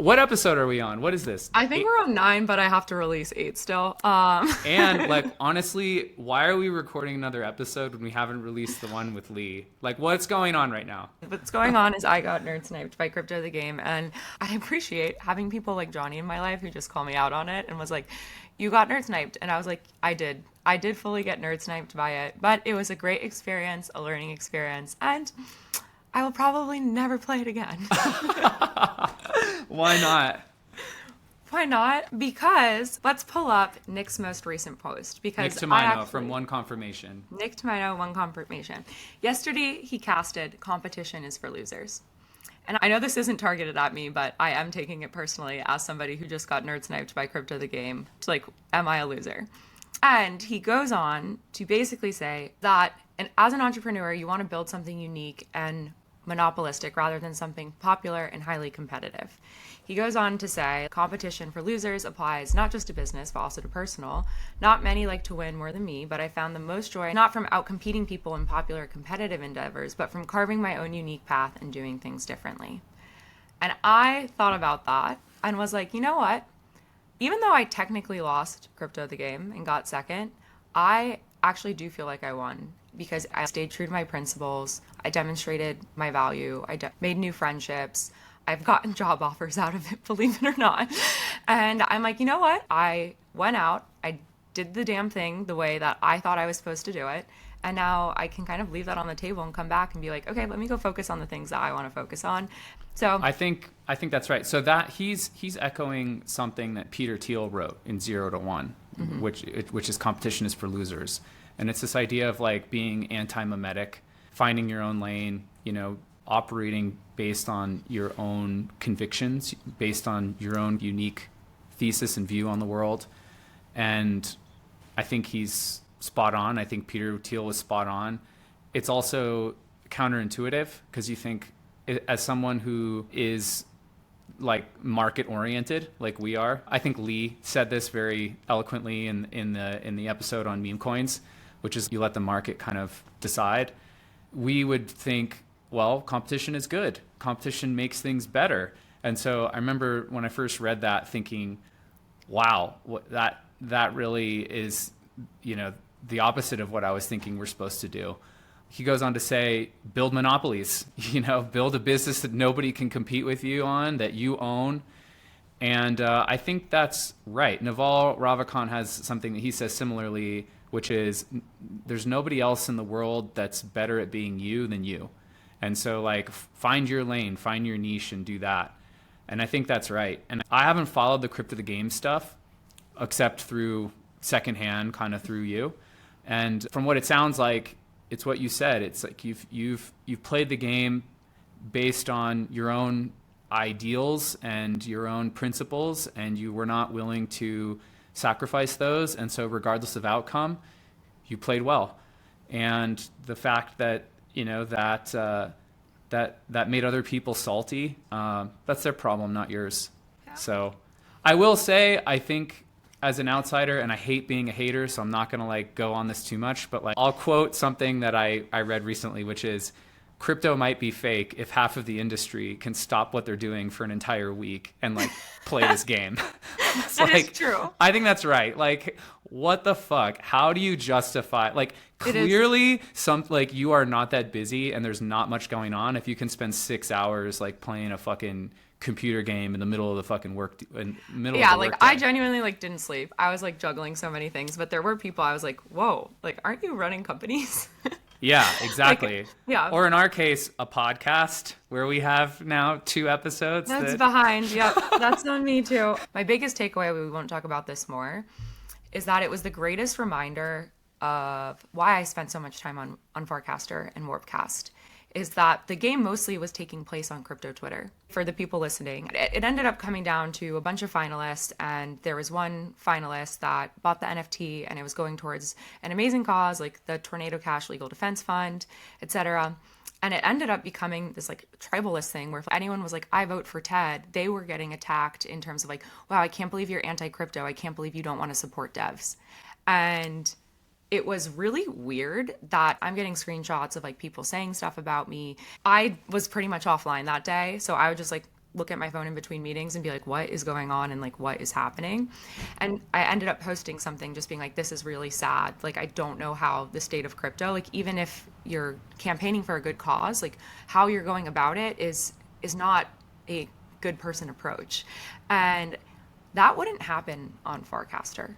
What episode are we on? What is this? I think we're on 9, but I have to release 8 still. And like, honestly, why are we recording another episode when we haven't released the one with Lee? Like, what's going on right now? What's going on is I got nerd sniped by Crypto the Game, and I appreciate having people like Johnny in my life who just call me out on it and was like, you got nerd sniped. And I was like, I did fully get nerd sniped by it, but it was a great experience, a learning experience, and I will probably never play it again. Why not? Why not? Because let's pull up Nick's most recent post. Because Nick Tomino from One Confirmation. Nick Tomino, One Confirmation. Yesterday, he casted "Competition is for Losers." And I know this isn't targeted at me, but I am taking it personally as somebody who just got nerd sniped by Crypto the Game. It's like, am I a loser? And he goes on to basically say that as an entrepreneur, you want to build something unique and monopolistic rather than something popular and highly competitive. He goes on to say, competition for losers applies not just to business, but also to personal. Not many like to win more than me, but I found the most joy not from outcompeting people in popular competitive endeavors, but from carving my own unique path and doing things differently. And I thought about that and was like, you know what? Even though I technically lost Crypto the Game and got second, I actually do feel like I won because I stayed true to my principles. I demonstrated my value. I made new friendships. I've gotten job offers out of it, believe it or not. And I'm like, you know what? I went out. I did the damn thing the way that I thought I was supposed to do it. And now I can kind of leave that on the table and come back and be like, okay, let me go focus on the things that I want to focus on. So I think that's right. So that he's echoing something that Peter Thiel wrote in 0 to 1, mm-hmm. which is competition is for losers. And it's this idea of like being anti-mimetic, finding your own lane, operating based on your own convictions, based on your own unique thesis and view on the world. And I think he's spot on. I think Peter Thiel was spot on. It's also counterintuitive because you think, as someone who is like market oriented, like we are, I think Lee said this very eloquently in the episode on meme coins, which is you let the market kind of decide. We would think, well, competition is good. Competition makes things better. And so I remember when I first read that thinking, wow, that really is, the opposite of what I was thinking we're supposed to do. He goes on to say, build monopolies, build a business that nobody can compete with you on, that you own. And I think that's right. Naval Ravikant has something that he says similarly, which is there's nobody else in the world that's better at being you than you. And so like find your lane, find your niche and do that. And I think that's right. And I haven't followed the Crypto the Game stuff except through secondhand, kind of through you. And from what it sounds like, it's what you said. It's like you've played the game based on your own ideals and your own principles, and you were not willing to sacrifice those. And so regardless of outcome, you played well. And the fact that, that made other people salty, that's their problem, not yours. Yeah. So I will say, I think as an outsider, and I hate being a hater, so I'm not going to like go on this too much, but like I'll quote something that I read recently, which is crypto might be fake if half of the industry can stop what they're doing for an entire week and like play this game. That is true. I think that's right. Like, what the fuck? How do you justify, like, clearly you are not that busy and there's not much going on if you can spend 6 hours like playing a fucking computer game in the middle of the fucking I genuinely like didn't sleep. I was like juggling so many things, but there were people I was like, whoa, like, aren't you running companies? Yeah, exactly. Like, yeah. Or in our case, a podcast where we have now 2 episodes. That's behind. Yep. That's on me too. My biggest takeaway, we won't talk about this more, is that it was the greatest reminder of why I spent so much time on Farcaster and Warpcast. Is that the game mostly was taking place on crypto Twitter. For the people listening, it ended up coming down to a bunch of finalists, and there was one finalist that bought the NFT and it was going towards an amazing cause like the Tornado Cash Legal Defense Fund, etc. And it ended up becoming this like tribalist thing where if anyone was like, I vote for Ted, they were getting attacked in terms of like, wow, I can't believe you're anti-crypto. I can't believe you don't want to support devs. And it was really weird that I'm getting screenshots of like people saying stuff about me. I was pretty much offline that day, so I would just like look at my phone in between meetings and be like, what is going on and like what is happening? And I ended up posting something just being like, this is really sad. Like, I don't know how the state of crypto, like even if you're campaigning for a good cause, like how you're going about it is not a good person approach. And that wouldn't happen on Farcaster.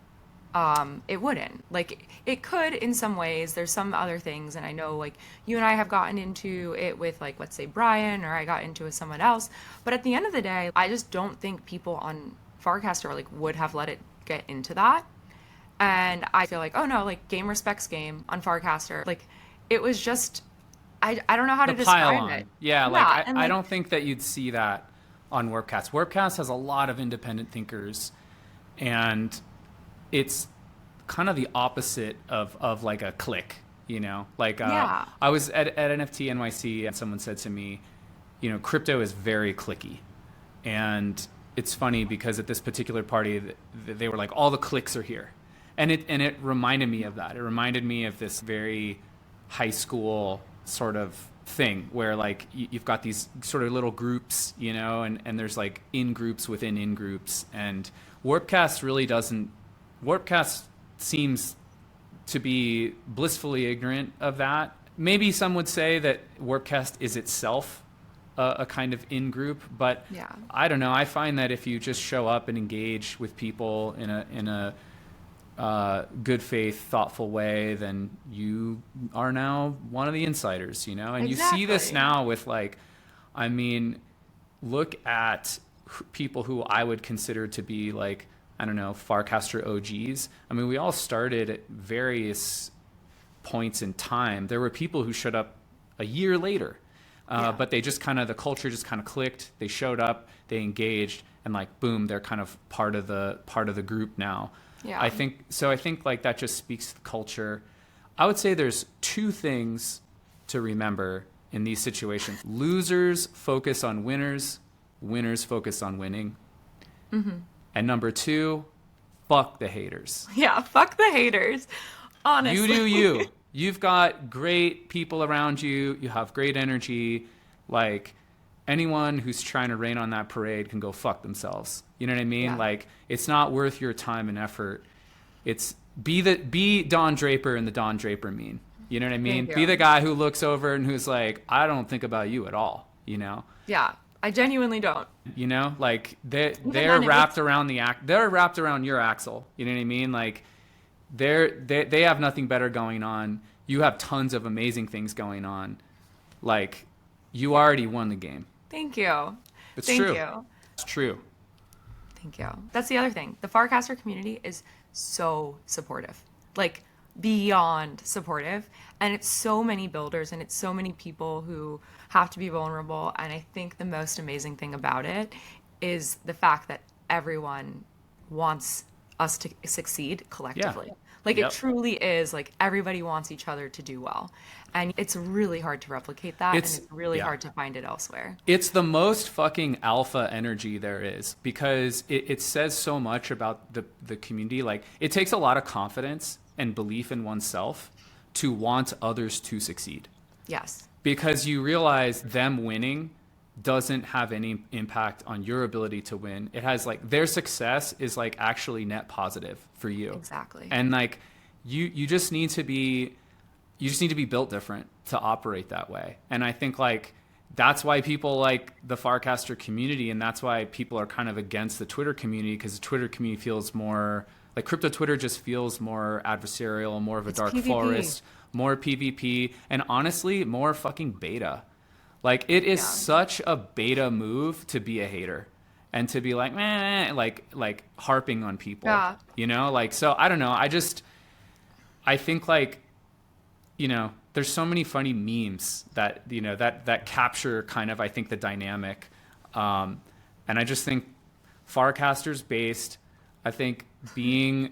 It wouldn't. Like, it could in some ways. There's some other things, and I know like you and I have gotten into it with like, let's say Brian, or I got into it with someone else. But at the end of the day, I just don't think people on Farcaster like would have let it get into that. And I feel like, oh no, like game respects game on Farcaster. Like, it was just, I don't know how to describe it. Yeah, like I don't think that you'd see that on Warpcast. Warpcast has a lot of independent thinkers, and it's kind of the opposite of like a clique, you know? Like, I was at NFT NYC and someone said to me, you know, crypto is very cliquey. And it's funny because at this particular party, they were like, all the cliques are here. And it reminded me of that. It reminded me of this very high school sort of thing where like you've got these sort of little groups, you know, and there's like in groups within in groups. And Warpcast really doesn't. Warpcast seems to be blissfully ignorant of that. Maybe some would say that Warpcast is itself a kind of in-group, but yeah. I don't know. I find that if you just show up and engage with people in a good faith, thoughtful way, then you are now one of the insiders, you know? And Exactly. you see this now with like, I mean, look at people who I would consider to be like, I don't know, Farcaster OGs. I mean, we all started at various points in time. There were people who showed up a year later, but they just kind of, the culture just kind of clicked. They showed up, they engaged, and like, boom, they're kind of part of the group now. Yeah. I think like that just speaks to the culture. I would say there's two things to remember in these situations. Losers focus on winners, winners focus on winning. Mm-hmm. And number two, fuck the haters. Yeah, fuck the haters. Honestly. You do you. You've got great people around you. You have great energy. Like, anyone who's trying to rain on that parade can go fuck themselves. You know what I mean? Yeah. Like, it's not worth your time and effort. It's be Don Draper and the Don Draper meme. You know what I mean? Be the guy who looks over and who's like, I don't think about you at all, you know? Yeah. I genuinely don't. You know, like they're wrapped around they're wrapped around your axle. You know what I mean? Like they have nothing better going on. You have tons of amazing things going on. Like, you already won the game. Thank you. Thank you. It's true. Thank you. That's the other thing. The Farcaster community is so supportive. Like, beyond supportive, and it's so many builders and it's so many people who have to be vulnerable. And I think the most amazing thing about it is the fact that everyone wants us to succeed collectively. Like, it truly is like everybody wants each other to do well, and it's really hard to replicate that, and it's really hard to find it elsewhere. It's the most fucking alpha energy there is, because it says so much about the community. Like, it takes a lot of confidence and belief in oneself to want others to succeed. Yes. Because you realize them winning doesn't have any impact on your ability to win. It has, like, their success is like actually net positive for you. Exactly. And like you just need to be built different to operate that way. And I think like that's why people like the Farcaster community, and that's why people are kind of against the Twitter community, because the Twitter community feels more like crypto Twitter just feels more adversarial, more of a dark PvP. forest, more PvP, and honestly, more fucking beta. Like, it is such a beta move to be a hater and to be like, meh, like harping on people, you know? Like, so I don't know. I think like, you know, there's so many funny memes that, you know, that capture kind of, I think, the dynamic. And I just think Farcaster's based, I think being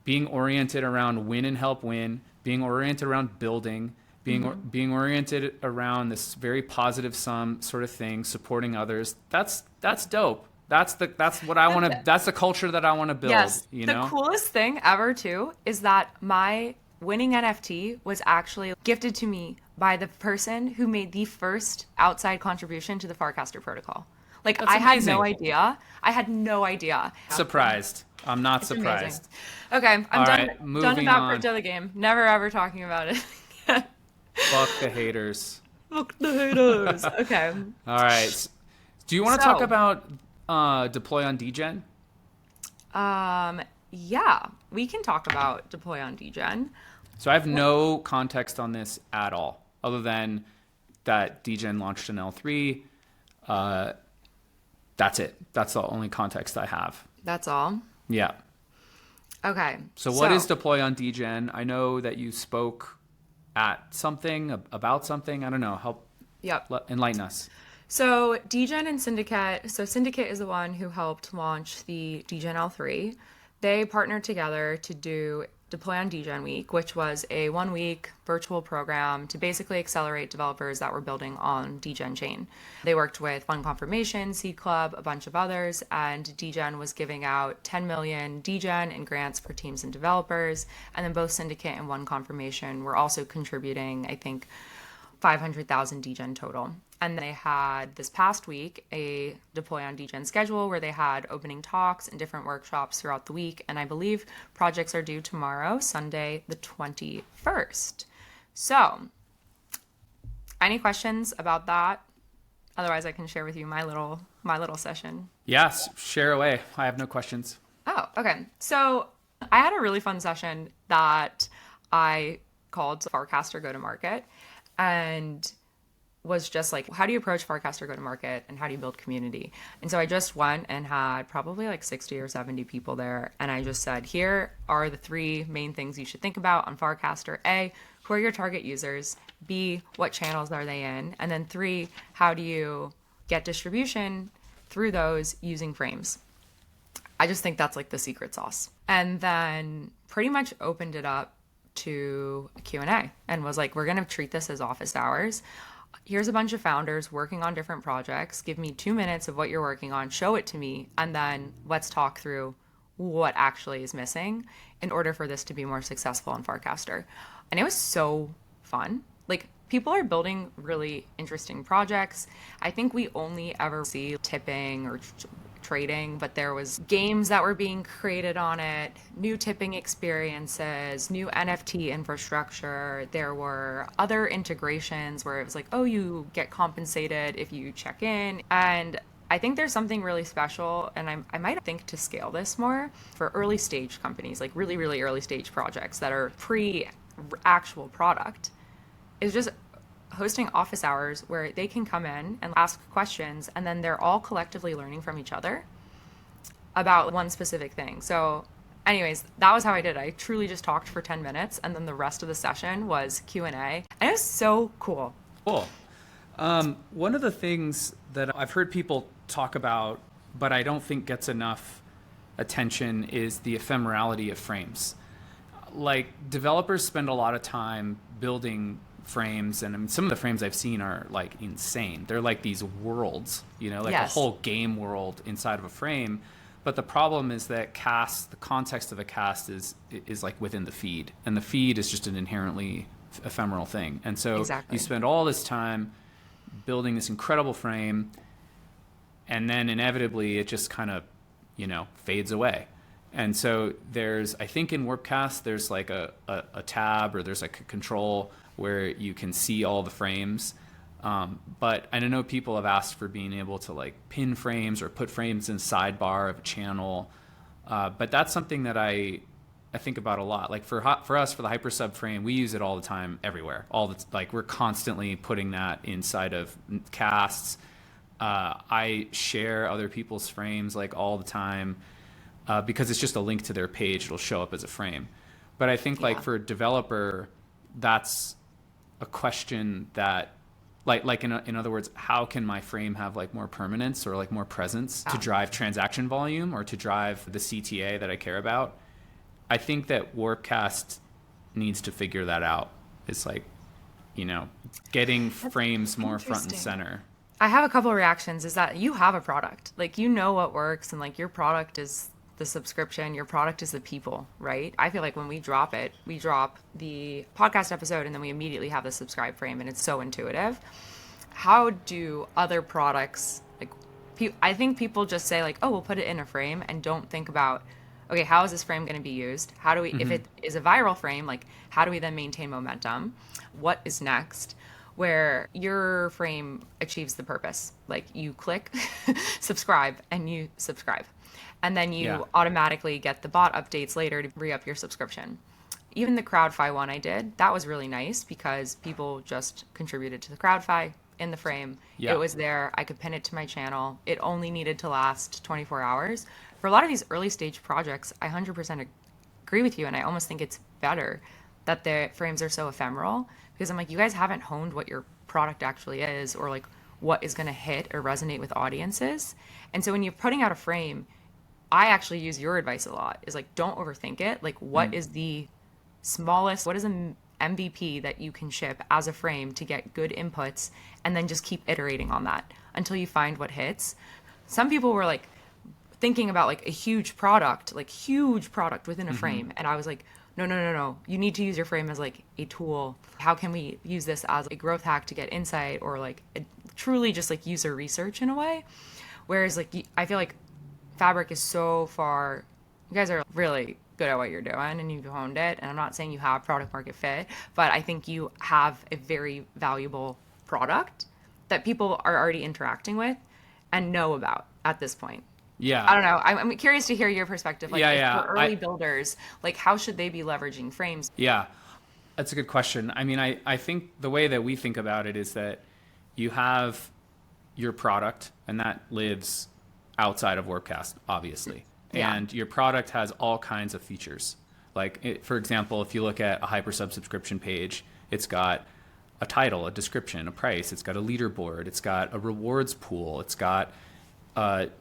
oriented around win and help win, being oriented around building, being oriented around this very positive sum sort of thing, supporting others. That's dope. That's what I want to. That's the culture that I want to build. Yes. You know? The coolest thing ever too is that my winning NFT was actually gifted to me by the person who made the first outside contribution to the Farcaster protocol. Like, That's I had amazing. no idea. I had no idea. Surprised. I'm not It's surprised. amazing. Okay, I'm All done. right, Done moving about on. Crypto the Game. Never ever talking about it. Fuck the haters. Fuck the haters. Okay. All right. Do you want to So- talk about deploy on Degen? Yeah, we can talk about deploy on Degen. So I have no context on this at all, other than that Degen launched an L3. That's it. That's the only context I have. That's all. Yeah. Okay. So what is deploy on Degen? I know that you spoke at something, about something. I don't know. Help Yep. enlighten us. So Degen and Syndicate. So Syndicate is the one who helped launch the Degen L3. They partnered together to do Deploy on Degen Week, which was a 1-week virtual program to basically accelerate developers that were building on Degen chain. They worked with Fund Confirmation, Seed Club, a bunch of others, and Degen was giving out 10 million Degen in grants for teams and developers. And then both Syndicate and One Confirmation were also contributing, I think, 500,000 Degen total. And they had this past week a Deploy on Degen schedule where they had opening talks and different workshops throughout the week. And I believe projects are due tomorrow, Sunday, the 21st. So, any questions about that? Otherwise, I can share with you my little session. Yes, share away. I have no questions. Oh, okay. So I had a really fun session that I called Farcaster Go to Market, and was just like, how do you approach Farcaster Go to Market and how do you build community? And so I just went and had probably like 60 or 70 people there. And I just said, here are the 3 main things you should think about on Farcaster. A, who are your target users? B, what channels are they in? And then 3, how do you get distribution through those using frames? I just think that's like the secret sauce. And then pretty much opened it up to a Q&A and was like, we're going to treat this as office hours. Here's a bunch of founders working on different projects. Give me 2 minutes of what you're working on, show it to me, and then let's talk through what actually is missing in order for this to be more successful on Farcaster. And it was so fun. Like, people are building really interesting projects. I think we only ever see tipping or trading, but there was games that were being created on it, new tipping experiences, new NFT infrastructure. There were other integrations where it was like, oh, you get compensated if you check in. And I think there's something really special, and I might think to scale this more for early stage companies, like really, really early stage projects that are pre-actual product, is just hosting office hours where they can come in and ask questions, and then they're all collectively learning from each other about one specific thing. So anyways, that was how I did it. I truly just talked for 10 minutes, and then the rest of the session was Q&A. And it was so cool. Cool. One of the things that I've heard people talk about, but I don't think gets enough attention, is the ephemerality of frames. Like, developers spend a lot of time building frames, and I mean, some of the frames I've seen are like insane. They're like these worlds, you know, like Yes. a whole game world inside of a frame. But the problem is that the context of a cast is like within the feed, and the feed is just an inherently ephemeral thing. And so Exactly. you spend all this time building this incredible frame, and then inevitably it just kind of, you know, fades away. And so there's, I think in Warpcast, there's like a tab, or there's like a control where you can see all the frames. But I know people have asked for being able to like pin frames or put frames in sidebar of a channel. But that's something that I think about a lot. Like for us, for the hypersub frame, we use it all the time, everywhere. Like we're constantly putting that inside of casts. I share other people's frames like all the time because it's just a link to their page. It'll show up as a frame. But I think like for a developer, that's a question that like in other words, how can my frame have like more permanence or like more presence to drive transaction volume or to drive the CTA that I care about? I think that Warpcast needs to figure that out. It's like, you know, getting frames more front and center. I have a couple of reactions. Is that you have a product, like, you know what works, and like your product is the subscription. Your product is the people, right? I feel like when we drop it, we drop the podcast episode and then we immediately have the subscribe frame, and it's so intuitive. How do other products, like, I think people just say like, oh, we'll put it in a frame and don't think about, okay, how is this frame going to be used? How do we, if it is a viral frame, like, how do we then maintain momentum? What is next? Where your frame achieves the purpose. Like, you click subscribe and you subscribe. And then you automatically get the bot updates later to re-up your subscription. Even the CrowdFi one I did, that was really nice because people just contributed to the CrowdFi in the frame. It was there. I could pin it to my channel. It only needed to last 24 hours. For a lot of these early stage projects, I 100% agree with you. And I almost think it's better that the frames are so ephemeral, because I'm like, you guys haven't honed what your product actually is, or like what is going to hit or resonate with audiences. And so when you're putting out a frame, I actually use your advice a lot, is like, don't overthink it. Like, what is the smallest, what is an MVP that you can ship as a frame to get good inputs, and then just keep iterating on that until you find what hits. Some people were like thinking about like a huge product within a frame. And I was like, no. You need to use your frame as like a tool. How can we use this as a growth hack to get insight, or like truly just like user research in a way? Whereas like, I feel like Fabric is so far, you guys are really good at what you're doing and you've honed it. And I'm not saying you have product market fit, but I think you have a very valuable product that people are already interacting with and know about at this point. Yeah. I don't know. I'm curious to hear your perspective. Like, for early builders, like, how should they be leveraging frames? Yeah, that's a good question. I mean, I think the way that we think about it is that you have your product, and that lives outside of WordCast, obviously. Yeah. And your product has all kinds of features. Like, for example, if you look at a hypersub subscription page, it's got a title, a description, a price. It's got a leaderboard. It's got a rewards pool. It's got,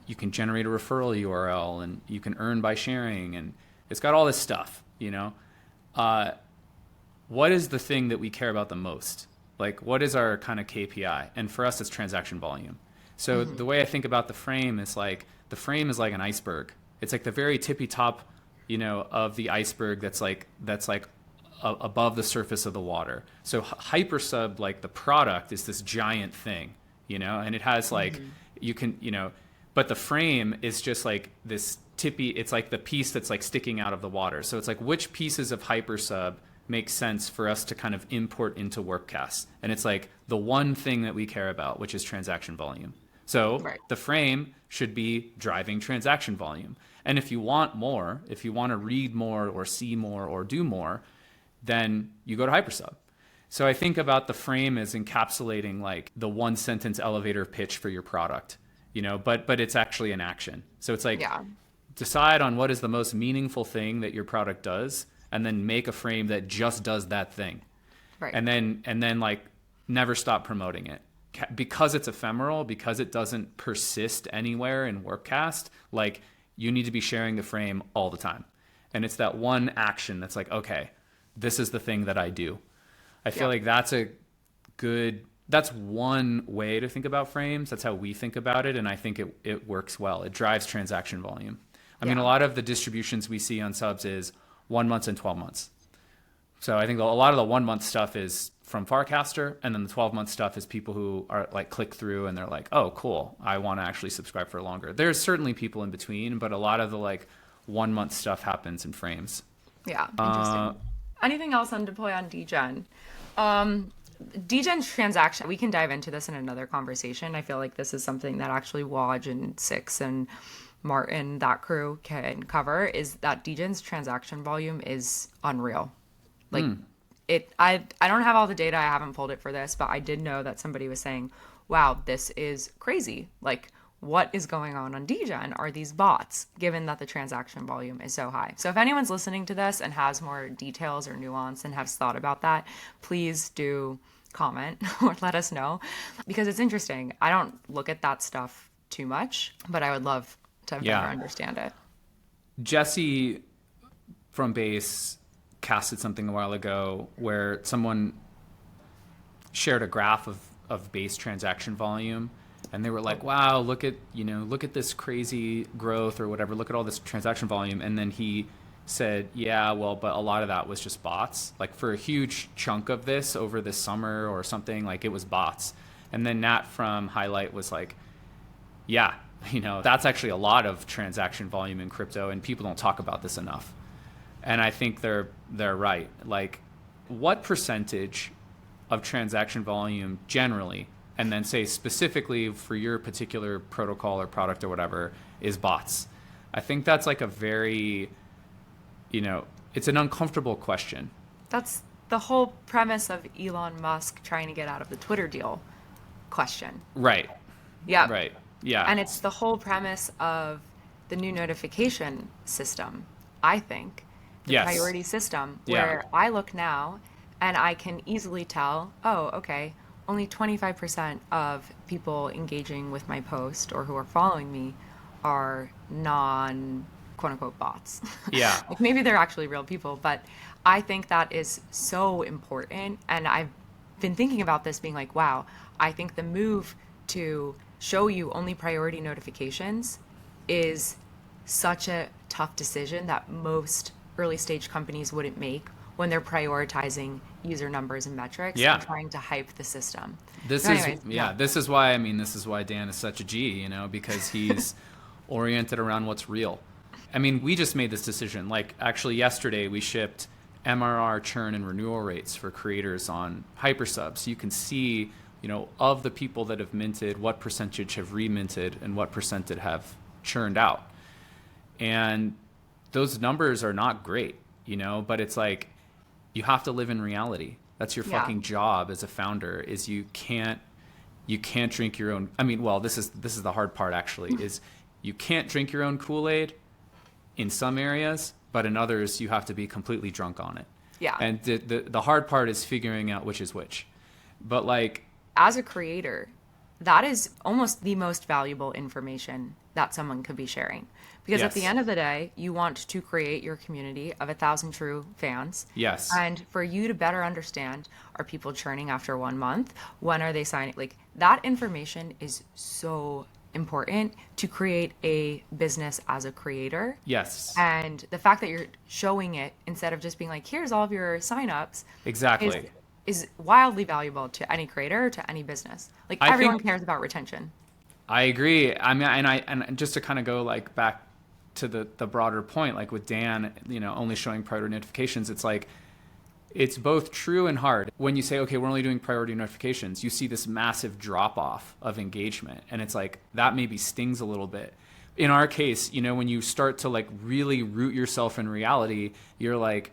you can generate a referral URL, and you can earn by sharing. And it's got all this stuff, you know? What is the thing that we care about the most? Like, what is our kind of KPI? And for us, it's transaction volume. So the way I think about the frame is like, the frame is like an iceberg. It's like the very tippy top, you know, of the iceberg that's like above the surface of the water. So hypersub, like the product, is this giant thing, you know, and it has like, you can, you know, but the frame is just like this tippy, it's like the piece that's like sticking out of the water. So it's like, which pieces of hypersub make sense for us to kind of import into WordCast? And it's like the one thing that we care about, which is transaction volume. So the frame should be driving transaction volume. And if you want more, if you want to read more or see more or do more, then you go to hypersub. So I think about the frame as encapsulating like the one sentence elevator pitch for your product, you know, but it's actually an action. So it's like, decide on what is the most meaningful thing that your product does, and then make a frame that just does that thing. Right. And then like never stop promoting it. Because it's ephemeral, because it doesn't persist anywhere in WordCast, like, you need to be sharing the frame all the time. And it's that one action that's like, okay, this is the thing that I do. I feel like that's one way to think about frames. That's how we think about it. And I think it works well. It drives transaction volume. I mean, a lot of the distributions we see on subs is 1 month and 12 months. So I think a lot of the 1 month stuff is from Farcaster, and then the 12-month stuff is people who are like click through and they're like, oh, cool, I want to actually subscribe for longer. There's certainly people in between, but a lot of the like 1 month stuff happens in frames. Yeah, interesting. Anything else on deploy on Degen? Degen's transaction, we can dive into this in another conversation. I feel like this is something that actually Waj and Six and Martin, that crew, can cover, is that Degen's transaction volume is unreal. Like, I don't have all the data. I haven't pulled it for this, but I did know that somebody was saying, wow, this is crazy. Like, what is going on Degen? Are these bots, given that the transaction volume is so high? So if anyone's listening to this and has more details or nuance and has thought about that, please do comment or let us know, because it's interesting. I don't look at that stuff too much, but I would love to better understand it. Jesse from Base casted something a while ago where someone shared a graph of base transaction volume, And they were like, wow, look at this crazy growth or whatever. Look at all this transaction volume. And then he said, yeah, well, but a lot of that was just bots. Like for a huge chunk of this over this summer or something, like it was bots. And then Nat from Highlight was like, yeah, that's actually a lot of transaction volume in crypto, and people don't talk about this enough. And I think they're right. Like, what percentage of transaction volume generally, and then say specifically for your particular protocol or product or whatever, is bots? I think that's like a very, it's an uncomfortable question. That's the whole premise of Elon Musk trying to get out of the Twitter deal question. Right. Yeah. Right. Yeah. And it's the whole premise of the new notification system, I think. The Yes. priority system, where I look now and I can easily tell, oh, okay, only 25% of people engaging with my post or who are following me are non quote unquote bots. Yeah. Like maybe they're actually real people, but I think that is so important. And I've been thinking about this being like, wow, I think the move to show you only priority notifications is such a tough decision that most early stage companies wouldn't make when they're prioritizing user numbers and metrics and trying to hype the system. This is why Dan is such a G, because he's oriented around what's real. I mean, we just made this decision. Like actually yesterday we shipped MRR, churn, and renewal rates for creators on hypersub. So you can see, of the people that have minted, what percentage have reminted and what percentage have churned out. And those numbers are not great, but it's like, you have to live in reality. That's your fucking job as a founder, is you can't drink your own. I mean, well, this is the hard part actually, is you can't drink your own Kool-Aid in some areas, but in others you have to be completely drunk on it. Yeah. And the hard part is figuring out which is which. But like, as a creator, that is almost the most valuable information that someone could be sharing. Because at the end of the day, you want to create your community of 1,000 true fans. Yes. And for you to better understand, are people churning after 1 month? When are they signing? Like, that information is so important to create a business as a creator. Yes. And the fact that you're showing it instead of just being like, here's all of your signups. Exactly. Is wildly valuable to any creator or to any business. Like, everyone cares about retention. I agree. I mean, and just to kind of go like back to the broader point, like with Dan, only showing priority notifications, it's like, it's both true and hard. When you say, okay, we're only doing priority notifications, you see this massive drop off of engagement. And it's like, that maybe stings a little bit. In our case, when you start to like really root yourself in reality, you're like,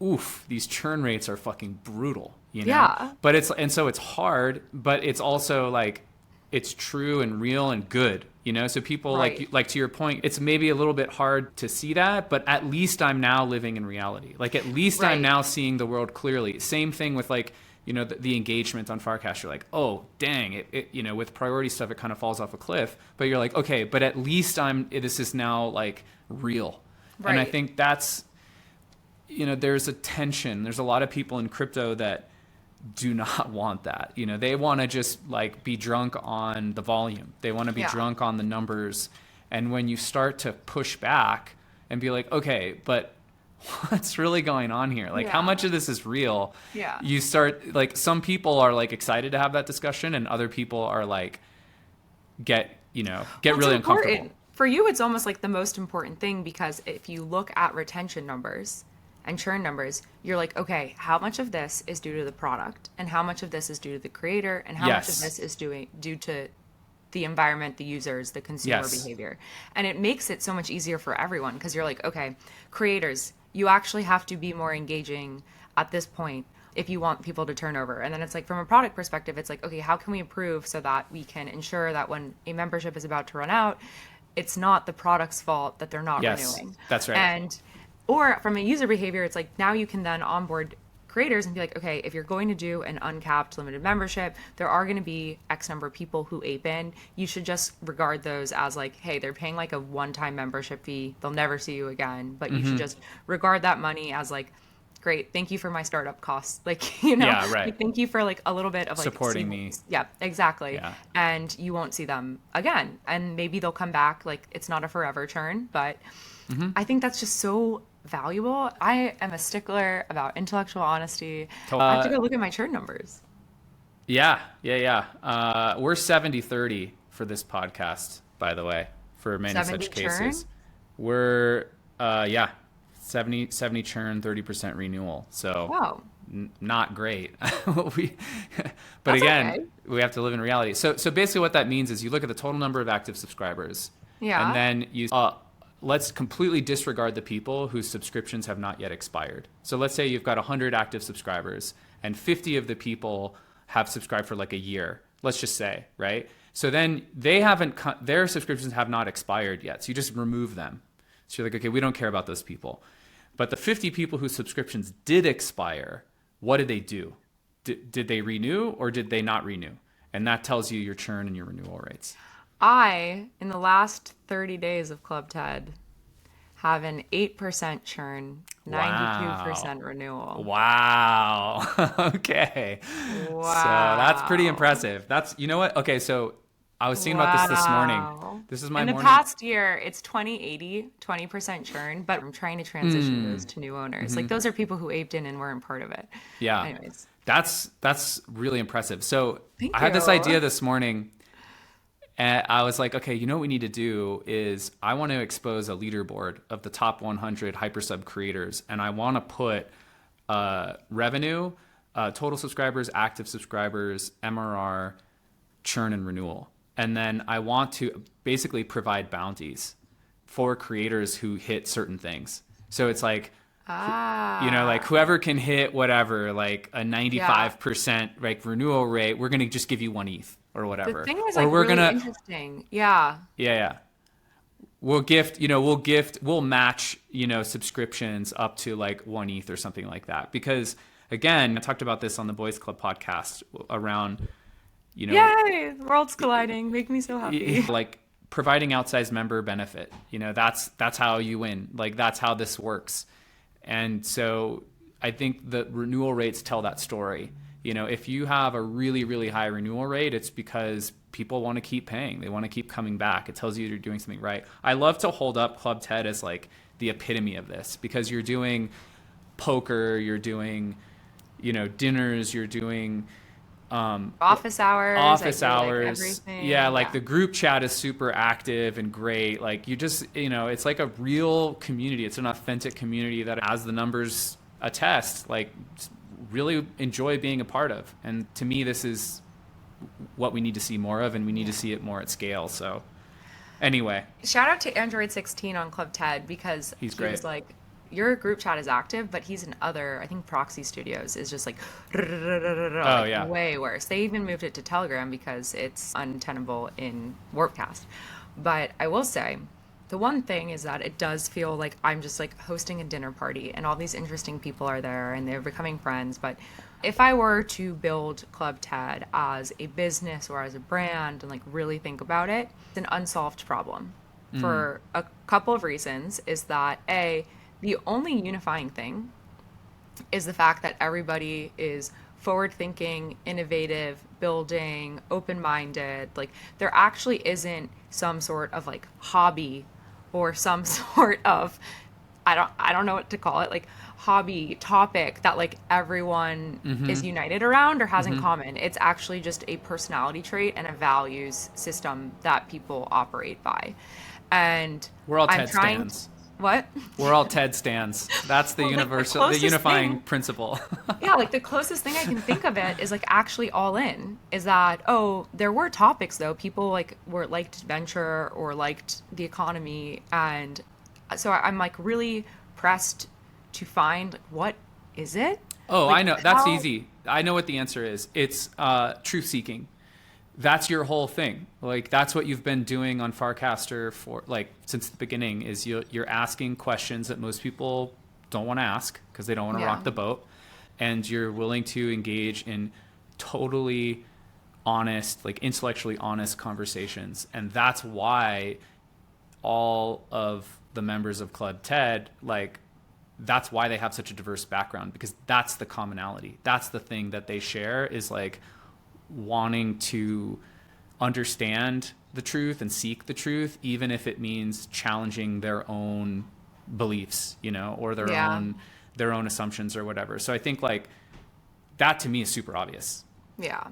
oof, these churn rates are fucking brutal, Yeah. But so it's hard, but it's also like, it's true and real and good, so people like to your point, it's maybe a little bit hard to see that, but at least I'm now living in reality. Like at least I'm now seeing the world clearly. Same thing with like, the engagement on Farcaster. You're like, oh dang, it with priority stuff, it kind of falls off a cliff, but you're like, okay, but at least this is now like real. Right. And I think that's, there's a tension. There's a lot of people in crypto that do not want that. They want to just like be drunk on the volume. They want to be drunk on the numbers. And when you start to push back and be like, okay, but what's really going on here? Like how much of this is real? Yeah. You start like, some people are like excited to have that discussion and other people are like, get really uncomfortable. For you, it's almost like the most important thing, because if you look at retention numbers and churn numbers, you're like, okay, how much of this is due to the product and how much of this is due to the creator and how much of this is due to the environment, the users, the consumer behavior. And it makes it so much easier for everyone, because you're like, okay, creators, you actually have to be more engaging at this point if you want people to turn over. And then it's like, from a product perspective, it's like, okay, how can we improve so that we can ensure that when a membership is about to run out, it's not the product's fault that they're not renewing. That's right. Or from a user behavior, it's like, now you can then onboard creators and be like, okay, if you're going to do an uncapped limited membership, there are going to be X number of people who ape in. You should just regard those as like, hey, they're paying like a one-time membership fee. They'll never see you again. But you should just regard that money as like great. Thank you for my startup costs. Like, you know, Yeah, right. like, thank you for like a little bit of like Supporting me. Yeah, exactly. Yeah. And you won't see them again. And maybe they'll come back. Like, it's not a forever churn, but I think that's just so valuable. I am a stickler about intellectual honesty. I have to go look at my churn numbers. Yeah. We're 70-30 for this podcast, by the way, for many 70 such churn? cases. We're, 70 churn, 30% renewal. So Wow. not great. we, but That's again, okay. we have to live in reality. So basically what that means is you look at the total number of active subscribers. Yeah. And then you, let's completely disregard the people whose subscriptions have not yet expired. So let's say you've got 100 active subscribers and 50 of the people have subscribed for like a year, let's just say, right? So then their subscriptions have not expired yet. So you just remove them. So you're like, okay, we don't care about those people. But the 50 people whose subscriptions did expire, what did they do? Did they renew or did they not renew? And that tells you your churn and your renewal rates. In the last 30 days of Club TED, have an 8% churn, 92% renewal. Wow. Okay. Wow. So that's pretty impressive. You know what? Okay, so I was thinking about this morning. Wow. This is my In the morning. past year, it's 20-80, 20% churn, but I'm trying to transition those to new owners. Like, those are people who aped in and weren't part of it. Yeah. Anyways. That's really impressive. So Thank I had this you. idea this morning. And I was like, okay, you know what we need to do is I want to expose a leaderboard of the top 100 hypersub creators. And I want to put revenue, total subscribers, active subscribers, MRR, churn, and renewal. And then I want to basically provide bounties for creators who hit certain things. So it's like, you know, like whoever can hit whatever, like a 95% like renewal rate, we're going to just give you 1 ETH or whatever. The thing was or like we're really gonna, interesting. Yeah. Yeah. We'll match, subscriptions up to like 1 ETH or something like that. Because again, I talked about this on the Boys Club podcast around, Yay! Worlds colliding. Make me so happy. like providing outsized member benefit. That's how you win. Like that's how this works. And so I think the renewal rates tell that story. If you have a really, really high renewal rate, it's because people want to keep paying. They want to keep coming back. It tells you you're doing something right. I love to hold up Club TED as like the epitome of this because you're doing poker, you're doing, dinners, you're doing office hours. Like everything. Yeah, like the group chat is super active and great. Like you just, it's like a real community. It's an authentic community that, as the numbers attest, like really enjoy being a part of. And to me, this is what we need to see more of, and we need to see it more at scale. So anyway, shout out to Android 16 on Club TED because he's he great. was like, your group chat is active, but he's in other, I think Proxy Studios is just like, way worse. They even moved it to Telegram because it's untenable in Warpcast. But I will say, the one thing is that it does feel like I'm just like hosting a dinner party and all these interesting people are there and they're becoming friends. But if I were to build Club TED as a business or as a brand and like really think about it, it's an unsolved problem for a couple of reasons. Is that the only unifying thing is the fact that everybody is forward-thinking, innovative, building, open-minded. Like there actually isn't some sort of like hobby or some sort of I don't know what to call it, like hobby topic that like everyone is united around or has in common. It's actually just a personality trait and a values system that people operate by. And we're all TED stands. What? We're all TED stands. That's the universal, the unifying principle. Yeah, like the closest thing I can think of it is like actually all in. Is that, there were topics though. People like liked venture or liked the economy, and so I'm like really pressed to find what is it. I know. That's easy. I know what the answer is. It's truth seeking. That's your whole thing. Like that's what you've been doing on Farcaster for like since the beginning. Is you're asking questions that most people don't want to ask because they don't want to rock the boat, and you're willing to engage in totally honest, like intellectually honest conversations. And that's why all of the members of Club TED like that's why they have such a diverse background, because that's the commonality. That's the thing that they share, is like wanting to understand the truth and seek the truth, even if it means challenging their own beliefs, you know, or their own assumptions or whatever. So I think like that to me is super obvious. Yeah.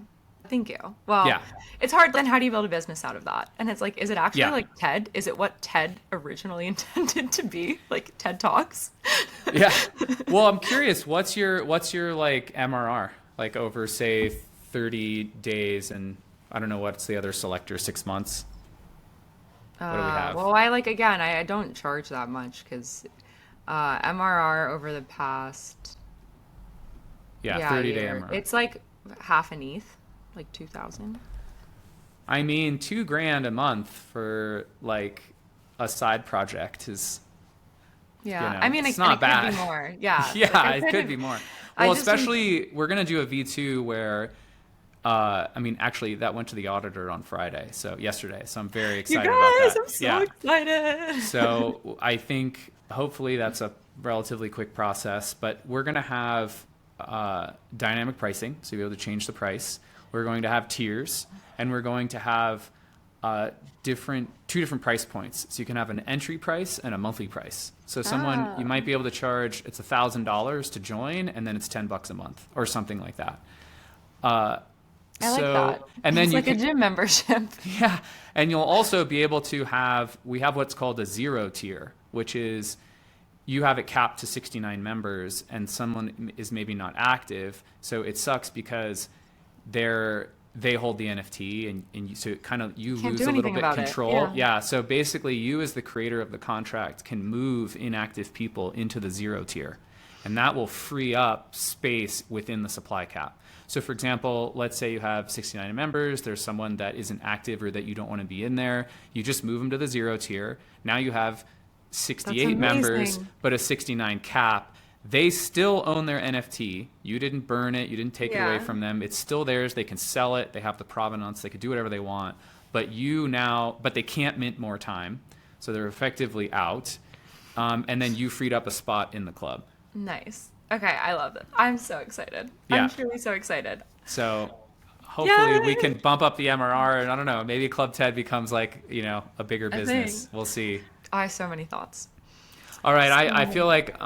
Thank you. Well, it's hard. Then how do you build a business out of that? And it's like, is it actually like TED? Is it what TED originally intended to be? Like TED Talks? Yeah. Well, I'm curious, what's your like MRR, like over say 30 days, and I don't know, what's the other selector, 6 months? What do we have? Well, I don't charge that much because MRR over the past 30-day year, MRR. it's like half an ETH, like 2,000. I mean, $2,000 a month for like a side project is, Yeah, you know, I mean, it's it not bad. could be more. Yeah, Yeah, like, it could be more. Well, especially we're gonna do a V2 where, I mean, actually that went to the auditor on Friday, so yesterday. So I'm very excited about that. I'm so excited. So I think hopefully that's a relatively quick process, but we're gonna have dynamic pricing, so you'll be able to change the price. We're going to have tiers, and we're going to have two different price points. So you can have an entry price and a monthly price. So you might be able to charge, it's $1,000 to join, and then it's $10 a month or something like that. I like that. And then it's like a gym membership. Yeah, and you'll also be able to we have what's called a 0 tier, which is you have it capped to 69 members, and someone is maybe not active, so it sucks because they hold the NFT, and so you lose a little bit control. Yeah, so basically you as the creator of the contract can move inactive people into the 0 tier, and that will free up space within the supply cap. So for example, let's say you have 69 members, there's someone that isn't active or that you don't want to be in there, you just move them to the 0 tier. Now you have 68 members, but a 69 cap. They still own their NFT. You didn't burn it. You didn't take it away from them. It's still theirs. They can sell it. They have the provenance. They can do whatever they want. But they can't mint more time. So they're effectively out. And then you freed up a spot in the club. Nice. Okay, I love it. I'm so excited. Yeah. I'm truly so excited. So hopefully we can bump up the MRR, and I don't know, maybe Club TED becomes like, you know, a bigger business. We'll see. I have so many thoughts. All right, I feel like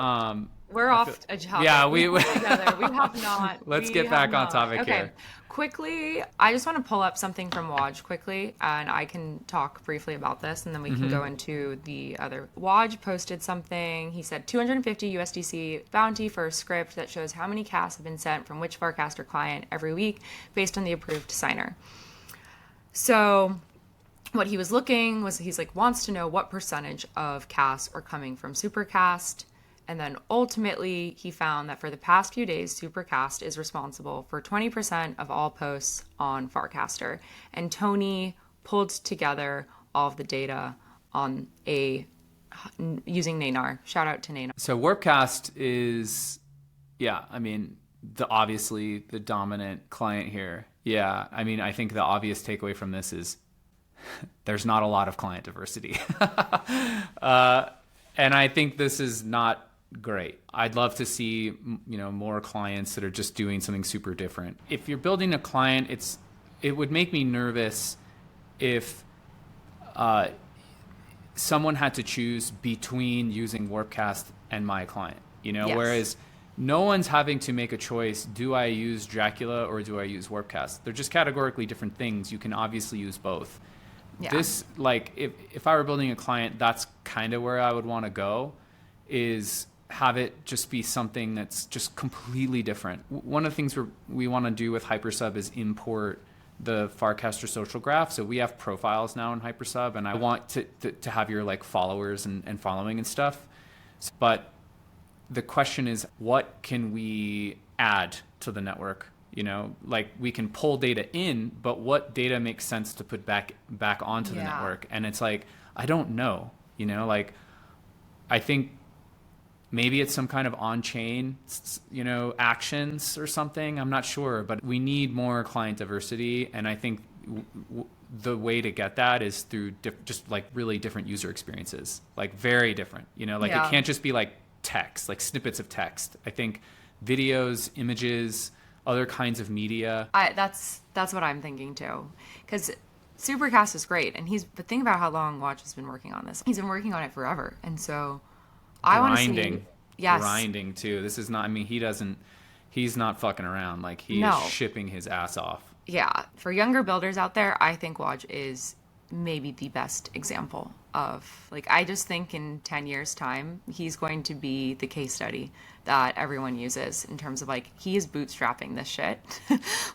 we're off a topic. Yeah, we together. We have not. Let's get back on topic here. Quickly, I just want to pull up something from Waj quickly, and I can talk briefly about this, and then we can go into the other. Waj posted something. He said 250 USDC bounty for a script that shows how many casts have been sent from which Farcaster client every week based on the approved signer. So what he was looking was, he's like, wants to know what percentage of casts are coming from Supercast. And then ultimately, he found that for the past few days, Supercast is responsible for 20% of all posts on Farcaster. And Tony pulled together all of the data on using Naynar. Shout out to Naynar. So Warpcast is, obviously the dominant client here. Yeah, I mean, I think the obvious takeaway from this is there's not a lot of client diversity. And I think this is not great. I'd love to see, more clients that are just doing something super different. If you're building a client, it would make me nervous if someone had to choose between using Warpcast and my client, Yes. Whereas no one's having to make a choice. Do I use Dracula or do I use Warpcast? They're just categorically different things. You can obviously use both. Yeah. This, if I were building a client, that's kind of where I would want to go, is have it just be something that's just completely different. One of the things we want to do with hypersub is import the Farcaster social graph. So we have profiles now in hypersub, and I want to have your followers and following and stuff. But the question is, what can we add to the network? We can pull data in, but what data makes sense to put back onto the network? And it's I don't know, I think maybe it's some kind of on-chain, actions or something. I'm not sure, but we need more client diversity. And I think the way to get that is through just really different user experiences, very different, It can't just be text, like snippets of text. I think videos, images, other kinds of media. That's what I'm thinking too, because Supercast is great, and but think about how long Watch has been working on this. He's been working on it forever, and so I want to see. Yes, grinding too. This is not. I mean, he's not fucking around. Like he is shipping his ass off. Yeah, for younger builders out there, I think Watch is maybe the best example of, like, I just think in 10 years time he's going to be the case study that everyone uses in terms of, like, he is bootstrapping this shit.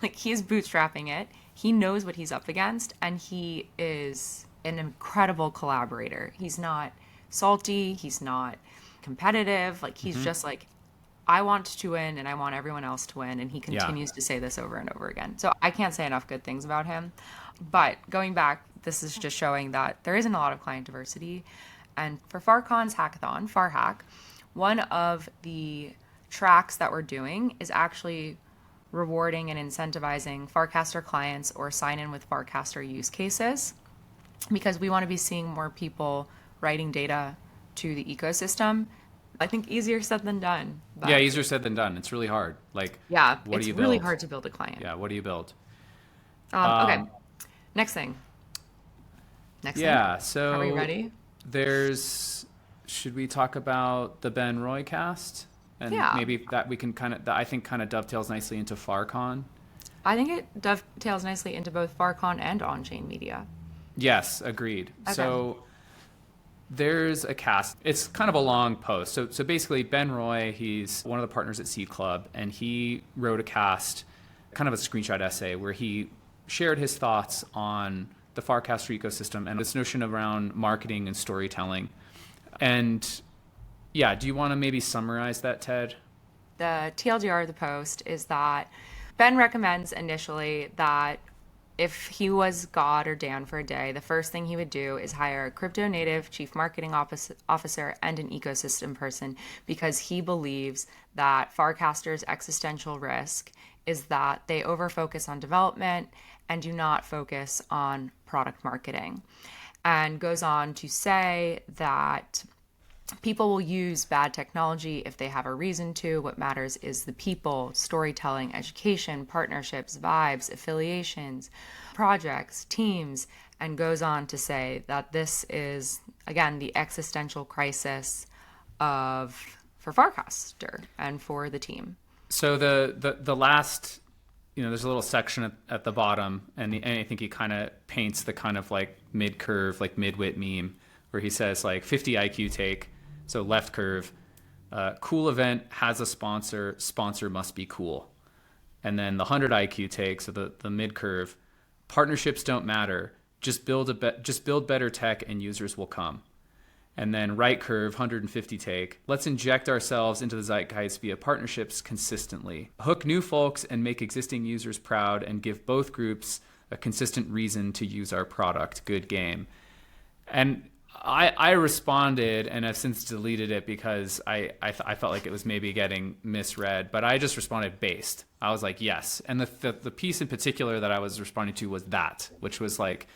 Like, he is bootstrapping it, he knows what he's up against, and he is an incredible collaborator. He's not salty, he's not competitive, like he's just like, I want to win and I want everyone else to win, and he continues to say this over and over again. So I can't say enough good things about him. But going back, this is just showing that there isn't a lot of client diversity. And for FarCon's hackathon, FarHack, one of the tracks that we're doing is actually rewarding and incentivizing Farcaster clients or sign in with Farcaster use cases, because we want to be seeing more people writing data to the ecosystem. I think easier said than done. But yeah, easier said than done. It's really hard. Like, yeah, what do you build? It's really hard to build a client. Yeah, what do you build? Okay, next thing. So are we ready? Should we talk about the Ben Roy cast? And maybe that we can that I think kind of dovetails nicely into FarCon. I think it dovetails nicely into both FarCon and Onchain Media. Yes, agreed. Okay. So there's a cast. It's kind of a long post. So basically, Ben Roy, he's one of the partners at Seed Club, and he wrote a cast, kind of a screenshot essay, where he shared his thoughts on the Farcaster ecosystem and this notion around marketing and storytelling. And yeah, do you want to maybe summarize that, Ted? The TLDR of the post is that Ben recommends initially that if he was God or Dan for a day, the first thing he would do is hire a crypto native chief marketing officer and an ecosystem person, because he believes that Farcaster's existential risk is that they overfocus on development and do not focus on product marketing. And goes on to say that people will use bad technology if they have a reason to. What matters is the people, storytelling, education, partnerships, vibes, affiliations, projects, teams, and goes on to say that this is, again, the existential crisis for Farcaster and for the team. So the last, there's a little section at the bottom, and I think he kind of paints the kind of like mid-curve, like mid-wit meme, where he says like 50 IQ take, so left curve, cool event has a sponsor must be cool. And then the 100 IQ take, so the mid-curve, partnerships don't matter, just build better tech and users will come. And then right curve, 150 take, let's inject ourselves into the zeitgeist via partnerships consistently. Hook new folks and make existing users proud and give both groups a consistent reason to use our product. Good game. And I responded, and I've since deleted it because I felt like it was maybe getting misread, but I just responded based. I was like, yes. And the piece in particular that I was responding to was that, which was like,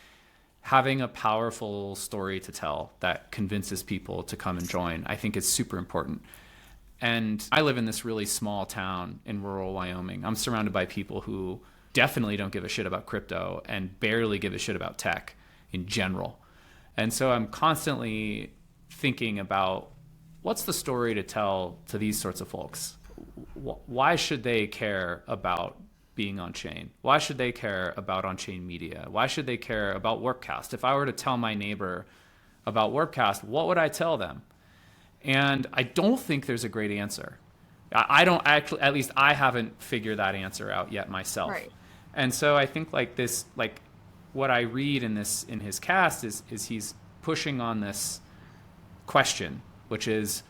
having a powerful story to tell that convinces people to come and join, I think is super important. And I live in this really small town in rural Wyoming. I'm surrounded by people who definitely don't give a shit about crypto and barely give a shit about tech in general. And so I'm constantly thinking about what's the story to tell to these sorts of folks? Why should they care about being on chain? Why should they care about on-chain media? Why should they care about Warpcast? If I were to tell my neighbor about Warpcast, what would I tell them? And I don't think there's a great answer. I don't actually, at least I haven't figured that answer out yet myself. Right. And so I think like this, like what I read in his cast is he's pushing on this question, which is,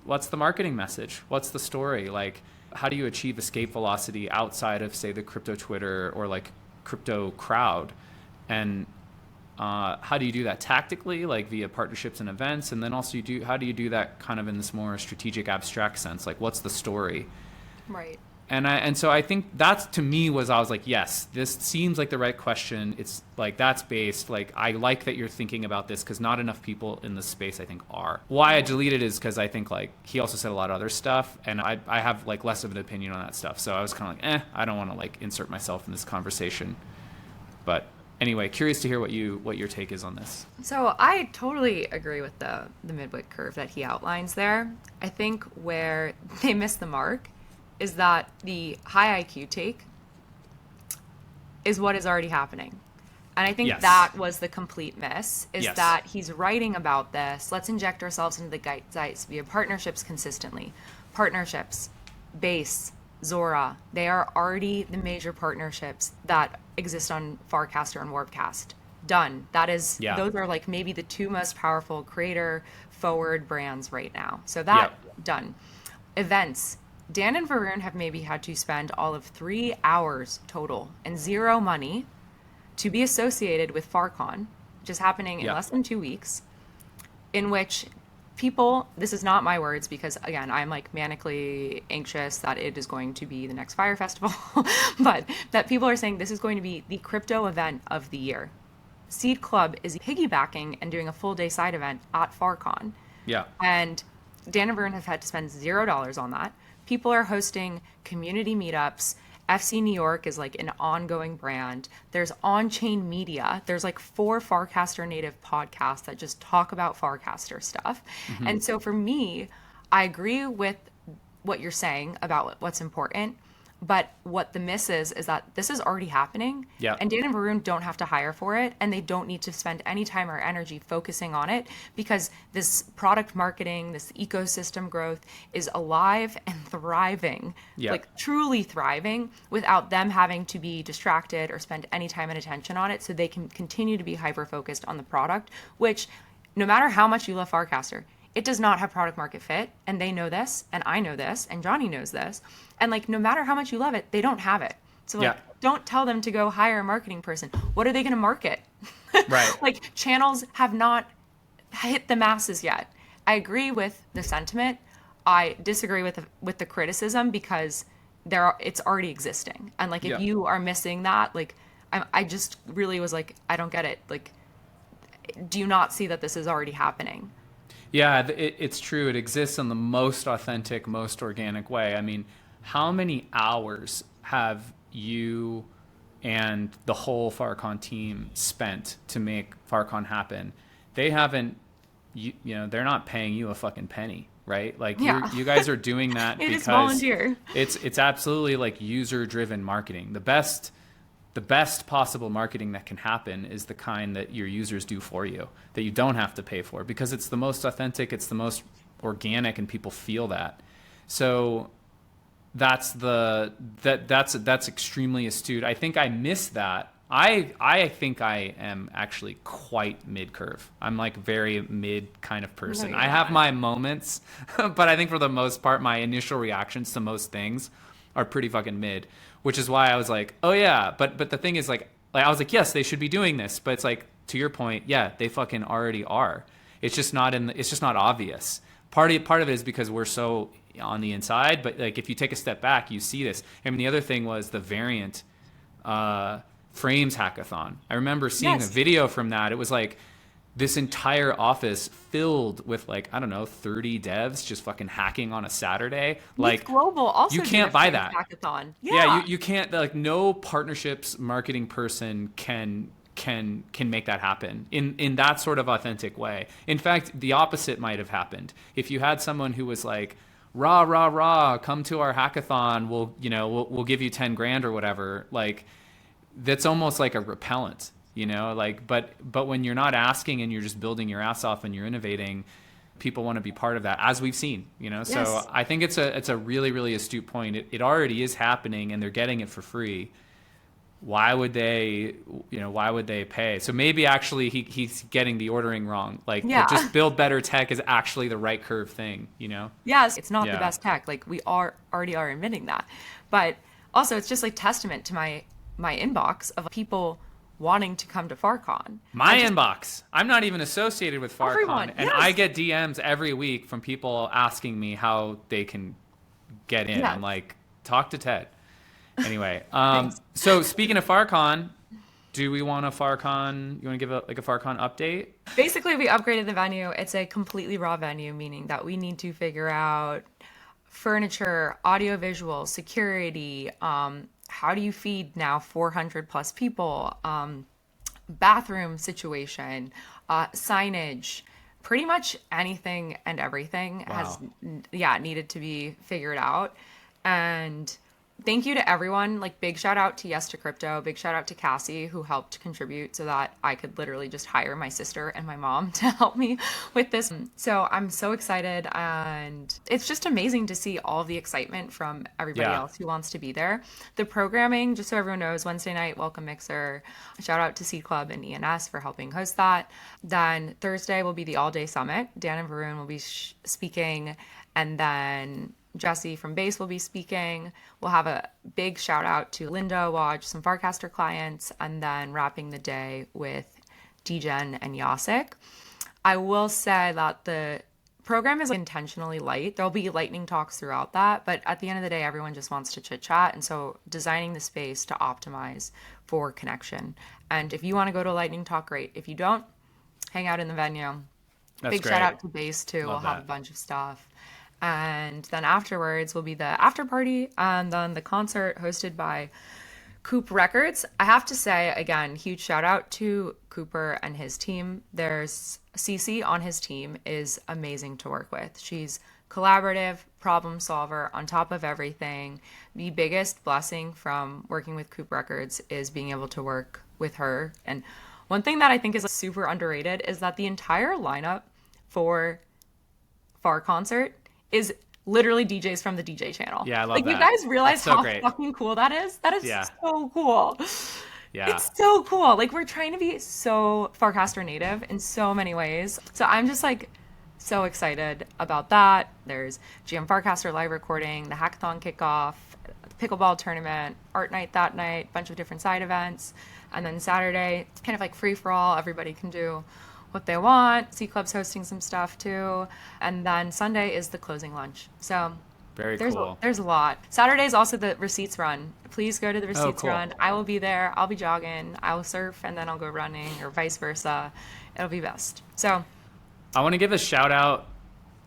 what's the marketing message? What's the story? Like, how do you achieve escape velocity outside of, say, the crypto Twitter or like crypto crowd? And how do you do that tactically, like via partnerships and events? And then also how do you do that kind of in this more strategic, abstract sense? Like, what's the story? Right. And so I think that's, to me, I was like, yes, this seems like the right question. It's like, that's based. Like, I like that you're thinking about this, because not enough people in this space, I think, are. Why I deleted is because I think, like, he also said a lot of other stuff, and I have, like, less of an opinion on that stuff. So I was kind of like, I don't want to, like, insert myself in this conversation. But anyway, curious to hear what your take is on this. So I totally agree with the midweek curve that he outlines there. I think where they miss the mark is that the high IQ take is what is already happening. And I think Yes. that was the complete miss, is Yes. that he's writing about this. Let's inject ourselves into the zeitgeist via partnerships consistently. Partnerships, Base, Zora, they are already the major partnerships that exist on Farcaster and Warpcast. Done. Those are like maybe the two most powerful creator forward brands right now. So that done. Events. Dan and Varun have maybe had to spend all of 3 hours total and zero money to be associated with FarCon, which is happening in less than 2 weeks, in which people, this is not my words, because again, I'm like manically anxious that it is going to be the next Fire Festival, but that people are saying this is going to be the crypto event of the year. Seed Club is piggybacking and doing a full day side event at FarCon. Yeah. And Dan and Vern have had to spend $0 on that. People are hosting community meetups. FC New York is like an ongoing brand. There's Onchain Media. There's like 4 Farcaster native podcasts that just talk about Farcaster stuff. Mm-hmm. And so for me, I agree with what you're saying about what's important. But what the miss is that this is already happening. Yeah. And Dan and Varun don't have to hire for it, and they don't need to spend any time or energy focusing on it, because this product marketing, this ecosystem growth is alive and thriving, like truly thriving, without them having to be distracted or spend any time and attention on it, so they can continue to be hyper-focused on the product, which no matter how much you love Farcaster, it does not have product market fit, and they know this, and I know this, and Johnny knows this. And like, no matter how much you love it, they don't have it. So like, don't tell them to go hire a marketing person. What are they going to market? Right. Like, channels have not hit the masses yet. I agree with the sentiment. I disagree with the criticism, because it's already existing. And like, if you are missing that, like, I just really was like, I don't get it. Like, do you not see that this is already happening? Yeah, it's true. It exists in the most authentic, most organic way. I mean, how many hours have you and the whole FarCon team spent to make FarCon happen? They haven't, they're not paying you a fucking penny, right? Like, you guys are doing that It because is volunteer. It's absolutely like user-driven marketing. The best possible marketing that can happen is the kind that your users do for you, that you don't have to pay for, because it's the most authentic, it's the most organic, and people feel that. So that's extremely astute. I think I missed that. I think I am actually quite mid-curve. I'm like very mid kind of person. No, I have my moments, but I think for the most part, my initial reactions to most things are pretty fucking mid, which is why I was like, oh yeah, but the thing is, like I was like, yes, they should be doing this, but it's like, to your point, yeah, they fucking already are. It's just not obvious. Part of it is because we're so on the inside, but like, if you take a step back, you see this. I mean, the other thing was the variant frames hackathon. I remember seeing a video from that. It was like this entire office filled with, like, I don't know, 30 devs just fucking hacking on a Saturday. Like, Global also you can't buy that hackathon. Yeah, you can't, like, no partnerships marketing person can make that happen in that sort of authentic way. In fact, the opposite might have happened. If you had someone who was like, rah, come to our hackathon, we'll give you 10 grand or whatever, like, that's almost like a repellent. Like, but when you're not asking and you're just building your ass off and you're innovating, people want to be part of that, as we've seen, Yes. So I think it's a really, really astute point. It already is happening, and they're getting it for free. Why would they pay? So maybe actually he's getting the ordering wrong. Like, just build better tech is actually the right curve thing, Yes, it's not the best tech. Like, we already are admitting that. But also, it's just like testament to my inbox of people wanting to come to FarCon. Inbox. I'm not even associated with FarCon. Everyone, and I get DMs every week from people asking me how they can get in. I'm like, talk to Ted. Anyway, Thanks. so speaking of FarCon, do we want a FarCon? You want to give a FarCon update? Basically, we upgraded the venue. It's a completely raw venue, meaning that we need to figure out furniture, audio visual, security, how do you feed now 400 plus people, bathroom situation, signage, pretty much anything and everything has needed to be figured out. And thank you to everyone. Like, big shout out to Yes to Crypto. Big shout out to Cassie, who helped contribute so that I could literally just hire my sister and my mom to help me with this. So I'm so excited. And it's just amazing to see all the excitement from everybody else who wants to be there. The programming, just so everyone knows, Wednesday night, Welcome Mixer. Shout out to C Club and ENS for helping host that. Then Thursday will be the all-day summit. Dan and Varun will be speaking. And then Jesse from Base will be speaking. We'll have a big shout out to Linda Waj, some Farcaster clients, and then wrapping the day with Degen and Yasik. I will say that the program is intentionally light. There'll be lightning talks throughout that, but at the end of the day, everyone just wants to chit chat. And so designing the space to optimize for connection. And if you want to go to a lightning talk, great. If you don't, hang out in the venue. That's big great. shout out to Base too. We'll have a bunch of stuff. And then afterwards will be the after party and then the concert hosted by Coop Records. I have to say, again, huge shout out to Cooper and his team. There's Cece on his team is amazing to work with. She's collaborative, problem solver on top of everything. The biggest blessing from working with Coop Records is being able to work with her. And one thing that I think is super underrated is that the entire lineup for Far Concert is literally DJs from the DJ channel. Yeah, I love that. You guys realize so how great. fucking cool that is? That is so cool. Yeah. It's so cool. Like, we're trying to be so Farcaster native in so many ways. So I'm just like so excited about that. There's GM Farcaster live recording, the hackathon kickoff, the pickleball tournament, art night that night, bunch of different side events. And then Saturday, kind of like free for all. Everybody can do what they want. C Club's hosting some stuff too. And then Sunday is the closing lunch. So there's a lot. Saturday is also the receipts run. Please go to the receipts run. I will be there. I'll be jogging. I will surf and then I'll go running, or vice versa. It'll be best. So I want to give a shout out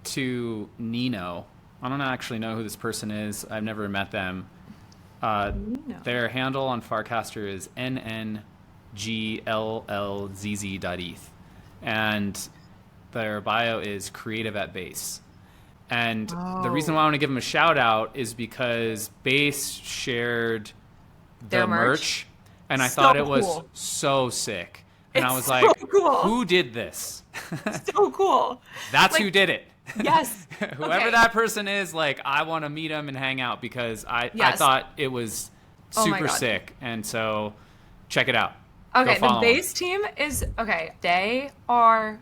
to Nino. I don't actually know who this person is. I've never met them. Their handle on Farcaster is nngllzz.eth. And their bio is creative at Base. And the reason why I want to give them a shout out is because Base shared their merch, and I thought it was so sick. And I was like, who did this? So cool. That's who did it. Yes. Whoever that person is, like, I want to meet him and hang out because I thought it was super sick. And so check it out. Okay, the Base team is, they are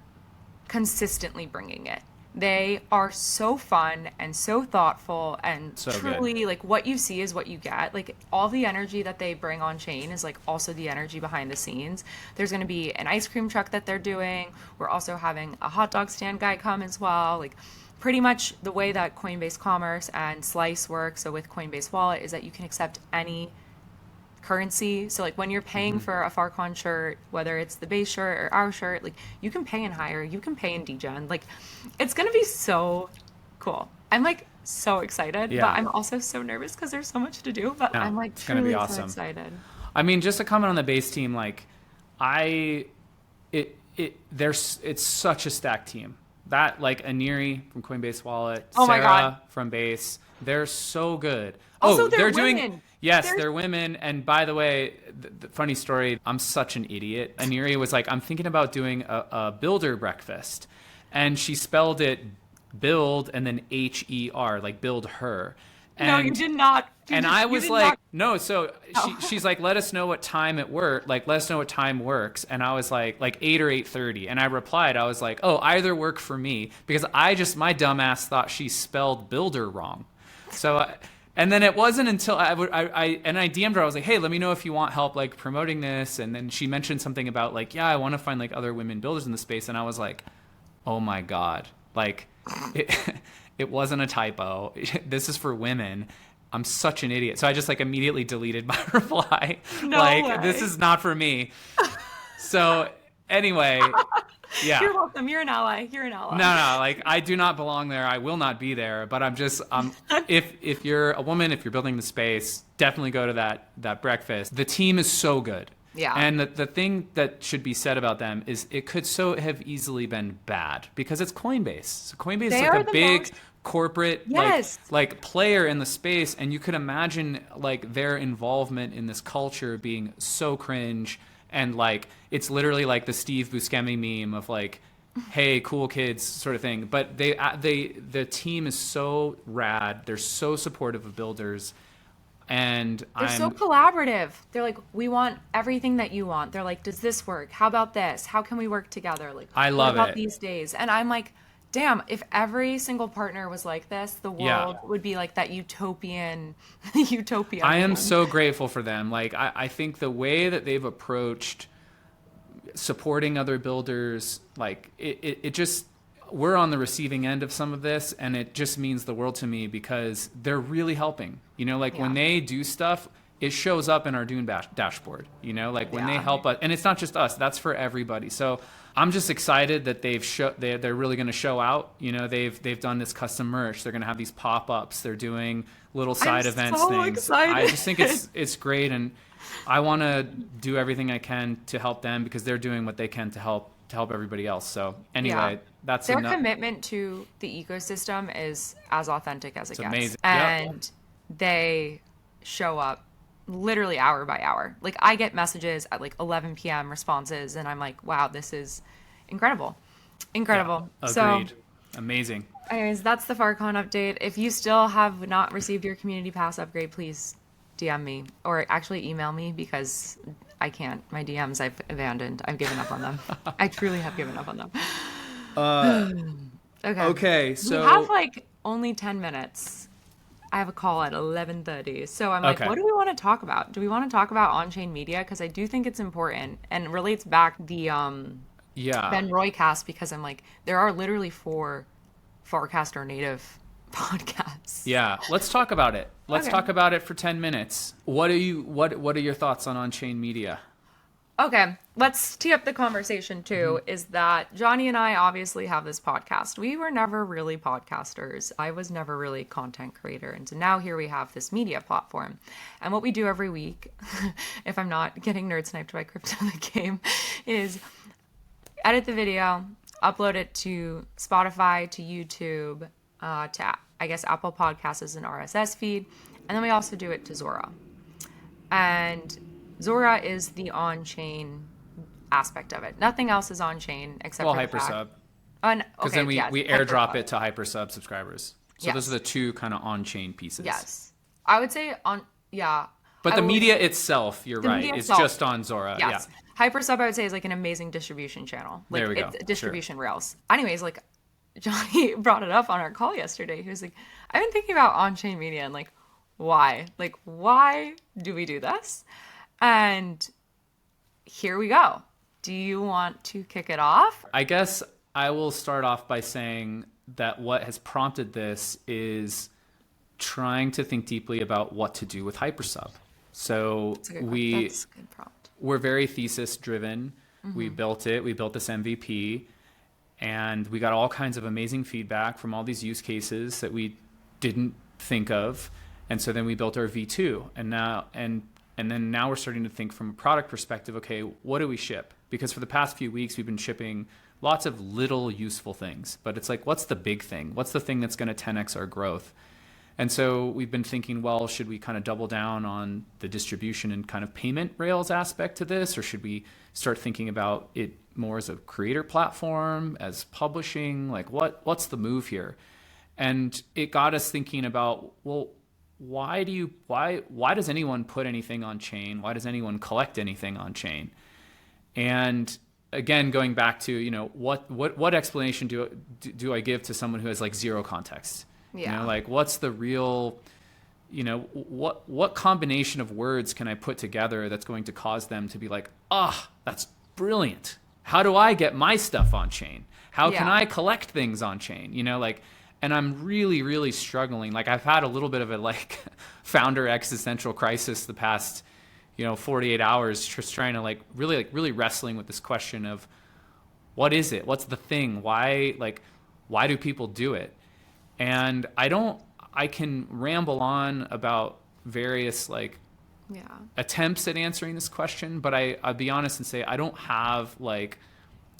consistently bringing it. They are so fun and so thoughtful and so truly good. Like, what you see is what you get. Like, all the energy that they bring on chain is like also the energy behind the scenes. There's going to be an ice cream truck that they're doing. We're also having a hot dog stand guy come as well. Like, pretty much the way that Coinbase Commerce and Slice work, so with Coinbase Wallet, is that you can accept any currency. So like when you're paying for a FarCon shirt, whether it's the Base shirt or our shirt, like you can pay in Hire, you can pay in Degen. Like, it's gonna be so cool. I'm like so excited, but I'm also so nervous because there's so much to do. But I'm like truly so excited. I mean, just to comment on the Base team, like it's such a stacked team. That, like, Aniri from Coinbase Wallet, Sarah from Base, they're so good. Also, they're women. doing. Yes, they're women. And by the way, the funny story, I'm such an idiot. Aniri was like, I'm thinking about doing a builder breakfast. And she spelled it build and then HER, like build her. And, no, you did not. I was like, no. So she's like, let us know what time it works. Like, let us know what time works. And I was like 8 or 8:30. And I replied, I was like, oh, either work for me. Because my dumbass thought she spelled builder wrong. So... And then it wasn't until I DM'd her. I was like, hey, let me know if you want help, like, promoting this. And then she mentioned something about, like, I want to find, like, other women builders in the space. And I was like, oh my God, like, it wasn't a typo. This is for women. I'm such an idiot. So I just like immediately deleted my reply. No like way. this is not for me. So anyway, yeah. You're welcome. You're an ally. You're an ally. No, like I do not belong there. I will not be there. But I'm just, if you're a woman, if you're building the space, definitely go to that breakfast. The team is so good. Yeah. And the thing that should be said about them is it could so have easily been bad because it's Coinbase. So Coinbase is like a big corporate like player in the space, and you could imagine like their involvement in this culture being so cringe, and like it's literally like the Steve Buscemi meme of like, hey, cool kids sort of thing. But the team is so rad. They're so supportive of builders. And they're so collaborative. They're like, we want everything that you want. They're like, does this work? How about this? How can we work together? Like, I love what about it. these days? And I'm like, damn, if every single partner was like this, the world would be like that utopia. I am so grateful for them. Like, I think the way that they've approached supporting other builders, like it just, we're on the receiving end of some of this, and it just means the world to me because they're really helping. You know, like when they do stuff, it shows up in our Dune dashboard. You know, like when they help us, and it's not just us; that's for everybody. So I'm just excited that they're really going to show out. You know, they've done this custom merch. They're going to have these pop-ups. They're doing little side events things. Excited. I just think it's great, and I want to do everything I can to help them because they're doing what they can to help everybody else. So anyway, that's their commitment to the ecosystem is as authentic as it gets. Amazing. And they show up literally hour by hour. Like I get messages at like 11 p.m. responses, and I'm like, wow, this is incredible. Yeah, agreed. So amazing. Anyways, that's the FarCon update. If you still have not received your community pass upgrade, please DM me or actually email me because I can't. My DMs I've abandoned. I've given up on them. I truly have given up on them. Okay, so we have like only 10 minutes. I have a call at 11:30. So I'm like, what do we want to talk about? Do we want to talk about on-chain media? Because I do think it's important and relates back the Ben Roy cast, because I'm like, there are literally 4 Farcaster native podcasts. Yeah, let's talk about it. Let's talk about it for 10 minutes. What are your thoughts on on-chain media? Okay, let's tee up the conversation too, is that Johnny and I obviously have this podcast. We were never really podcasters. I was never really a content creator. And so now here we have this media platform. And what we do every week, if I'm not getting nerd sniped by Crypto the Game, is edit the video, upload it to Spotify, to YouTube, to, I guess, Apple Podcasts as an RSS feed. And then we also do it to Zora. And Zora is the on-chain aspect of it. Nothing else is on-chain except for hypersub. Because then we airdrop it to hypersub subscribers. So those are the two kind of on-chain pieces. Yes. I would say But the media itself, you're right, it's just on Zora. Yes. Yeah. Hypersub, I would say, is like an amazing distribution channel. Like, there we go. It's distribution rails. Anyways, like Johnny brought it up on our call yesterday. He was like, I've been thinking about on-chain media and like, why? Like, why do we do this? And here we go. Do you want to kick it off? I guess I will start off by saying that what has prompted this is trying to think deeply about what to do with hypersub. So that's a good prompt. We're very thesis driven. Mm-hmm. We built this MVP, and we got all kinds of amazing feedback from all these use cases that we didn't think of. And so then we built our V2, and then now we're starting to think from a product perspective, okay, what do we ship? Because for the past few weeks, we've been shipping lots of little useful things, but it's like, what's the big thing? What's the thing that's going to 10x our growth? And so we've been thinking, well, should we kind of double down on the distribution and kind of payment rails aspect to this? Or should we start thinking about it more as a creator platform, as publishing? Like what's the move here? And it got us thinking about, well, why does anyone put anything on chain? Why does anyone collect anything on chain? And again, going back to, what explanation do I give to someone who has like zero context? Yeah. Like what's the real, what combination of words can I put together that's going to cause them to be like, that's brilliant. How do I get my stuff on chain? How can I collect things on chain? And I'm really, really struggling. Like I've had a little bit of a like founder existential crisis the past, 48 hours, just trying to really wrestling with this question of what is it? What's the thing? Why do people do it? And I can ramble on about various attempts at answering this question, but I'll be honest and say I don't have like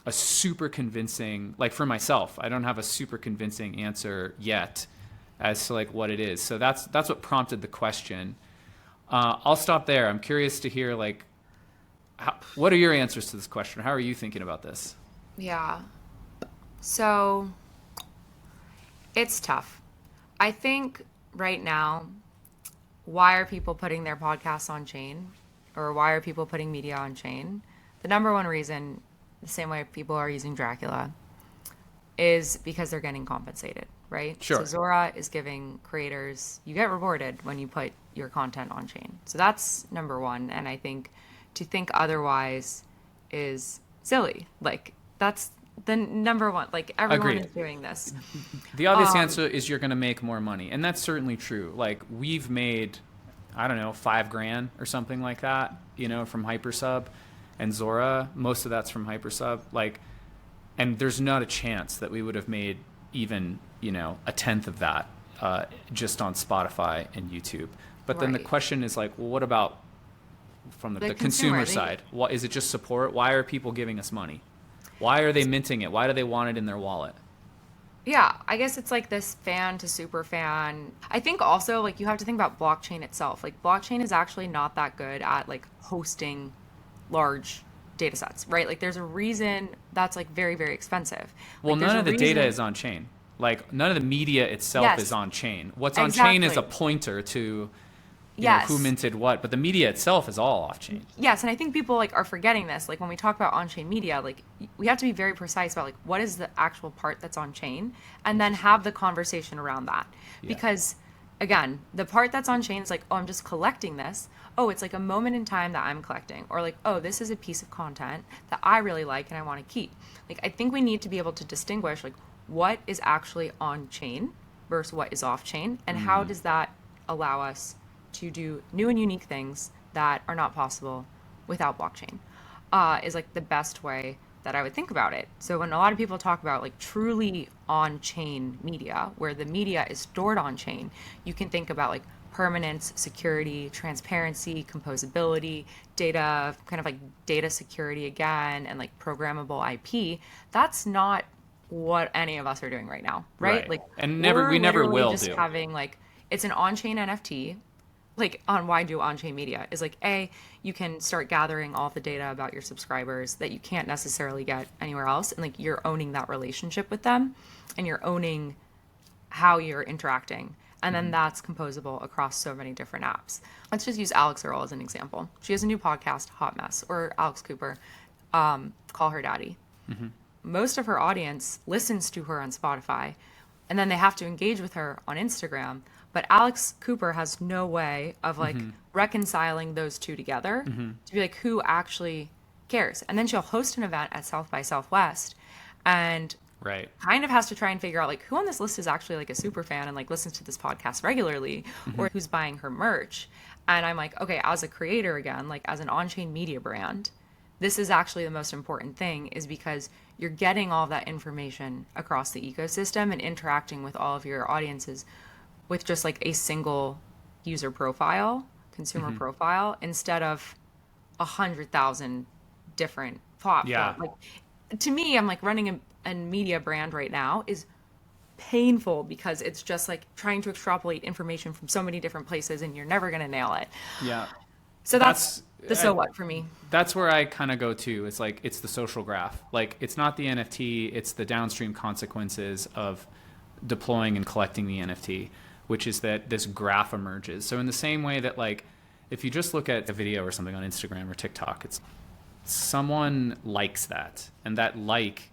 a super convincing, like for myself, I don't have a super convincing answer yet as to like what it is. So that's what prompted the question. I'll stop there. I'm curious to hear what are your answers to this question? How are you thinking about this? Yeah. So it's tough. I think right now, why are people putting their podcasts on chain, or why are people putting media on chain? The number one reason, the same way people are using Dracula, is because they're getting compensated, right? Sure. So Zora is giving creators, you get rewarded when you put your content on chain. So that's number one. And I think to think otherwise is silly. Like that's the number one, like everyone Agreed. is doing this. The obvious answer is you're going to make more money. And that's certainly true. Like we've made, I don't know, $5,000 or something like that, from hypersub. And Zora, most of that's from hypersub. And there's not a chance that we would have made even, a tenth of that just on Spotify and YouTube. But then the question is like, well, what about from the consumer side? What is it? Just support? Why are people giving us money? Why are they minting it? Why do they want it in their wallet? Yeah, I guess it's like this fan to super fan. I think also you have to think about blockchain itself. Like blockchain is actually not that good at hosting large data sets, right? Like there's a reason that's very, very expensive. Well, none of the data is on chain. None of the media itself is on chain. What's on chain is a pointer to who minted what, but the media itself is all off chain. Yes, and I think people are forgetting this. When we talk about on-chain media, we have to be very precise about what is the actual part that's on chain, and then have the conversation around that. Yeah. Because again, the part that's on chain is oh, I'm just collecting this. Oh, it's a moment in time that I'm collecting, or oh, this is a piece of content that I really like and I want to keep. I think we need to be able to distinguish what is actually on chain versus what is off chain, and how does that allow us to do new and unique things that are not possible without blockchain, is the best way that I would think about it. So when a lot of people talk about truly on-chain media, where the media is stored on-chain, you can think about permanence, security, transparency, composability, data, kind of data security again, and programmable IP. That's not what any of us are doing right now, right? And we never will just do. Having it's an on-chain NFT. On why do on-chain media is you can start gathering all the data about your subscribers that you can't necessarily get anywhere else, and you're owning that relationship with them, and you're owning how you're interacting, and then that's composable across so many different apps. Let's just use Alex Earl as an example. She has a new podcast, Hot Mess, or Alex Cooper, Call Her Daddy. Mm-hmm. Most of her audience listens to her on Spotify, and then they have to engage with her on Instagram. But Alex Cooper has no way of reconciling those two together to be who actually cares. And then she'll host an event at South by Southwest and kind of has to try and figure out who on this list is actually a super fan and listens to this podcast regularly, or who's buying her merch. And I'm okay, as a creator again, as an on-chain media brand, this is actually the most important thing, is because you're getting all that information across the ecosystem and interacting with all of your audiences with just a single user profile, consumer profile, instead of 100,000 different platforms. Yeah. To me, I'm running a media brand right now is painful, because it's just trying to extrapolate information from so many different places, and you're never going to nail it. Yeah. So that's the so what for me. That's where I kind of go to. It's it's the social graph. It's not the NFT, it's the downstream consequences of deploying and collecting the NFT, which is that this graph emerges. So in the same way that if you just look at a video or something on Instagram or TikTok, it's someone likes that, and that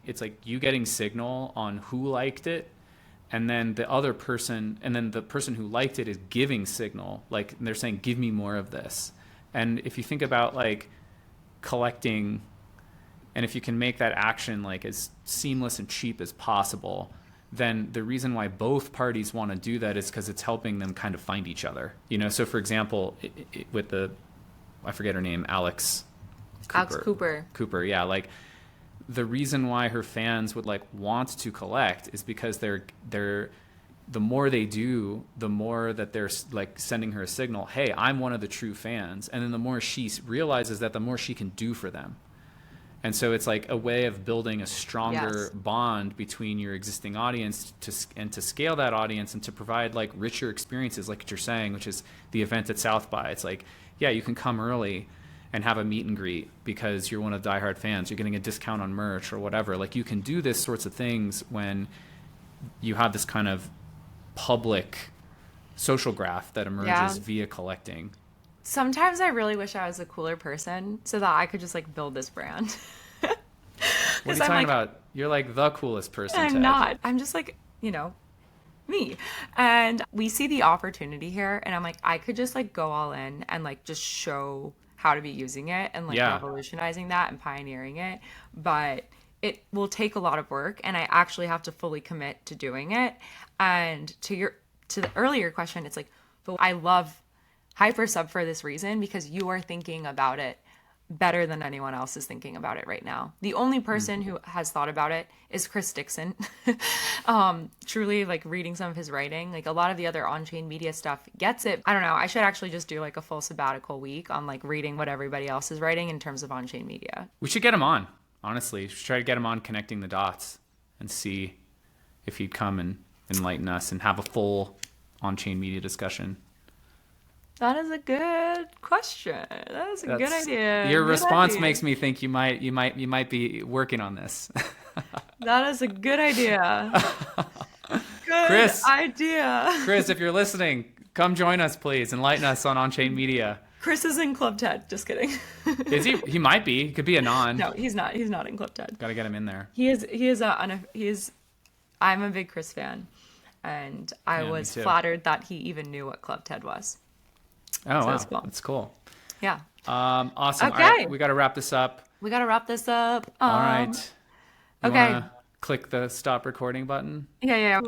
it's you getting signal on who liked it, and then the other person, and then the person who liked it is giving signal, they're saying, give me more of this. And if you think about collecting, and if you can make that action as seamless and cheap as possible, then the reason why both parties want to do that is because it's helping them kind of find each other. So for example, with I forget her name, Alex Cooper. Yeah. Like the reason why her fans would like want to collect is because they're the more they do, the more that they're like sending her a signal, hey, I'm one of the true fans. And then the more she realizes that, the more she can do for them. And so it's like a way of building a stronger bond between your existing audience to scale that audience and to provide like richer experiences, like what you're saying, which is the event at South by. It's like, yeah, you can come early and have a meet and greet because you're one of the diehard fans. You're getting a discount on merch or whatever. Like you can do this sorts of things when you have this kind of public social graph that emerges via collecting. Sometimes I really wish I was a cooler person so that I could just like build this brand. What are you talking about? You're like the coolest person. I'm not. I'm just like, me. And we see the opportunity here and I'm like, I could just like go all in and like just show how to be using it and like revolutionizing that and pioneering it. But it will take a lot of work and I actually have to fully commit to doing it. And to the earlier question, it's like, but I love hypersub for this reason, because you are thinking about it better than anyone else is thinking about it right now. The only person who has thought about it is Chris Dixon. Truly, like reading some of his writing, like a lot of the other on-chain media stuff gets it. I don't know. I should actually just do like a full sabbatical week on like reading what everybody else is writing in terms of on-chain media. We should get him on, honestly. We should try to get him on connecting the dots and see if he'd come and enlighten us and have a full on-chain media discussion. That is a good question. That is a good idea. Your response makes me think you might be working on this. That is a good idea. Good idea. Chris, if you're listening, come join us, please. Enlighten us on-chain media. Chris is in Club TED. Just kidding. Is he? He might be. He could be anon. No, he's not. He's not in Club TED. Got to get him in there. He is. I'm a big Chris fan, and I was flattered that he even knew what Club TED was. Oh, wow. That's cool. Yeah. Awesome. Okay. All right, we got to wrap this up. All right. You okay. wanna click the stop recording button? Yeah.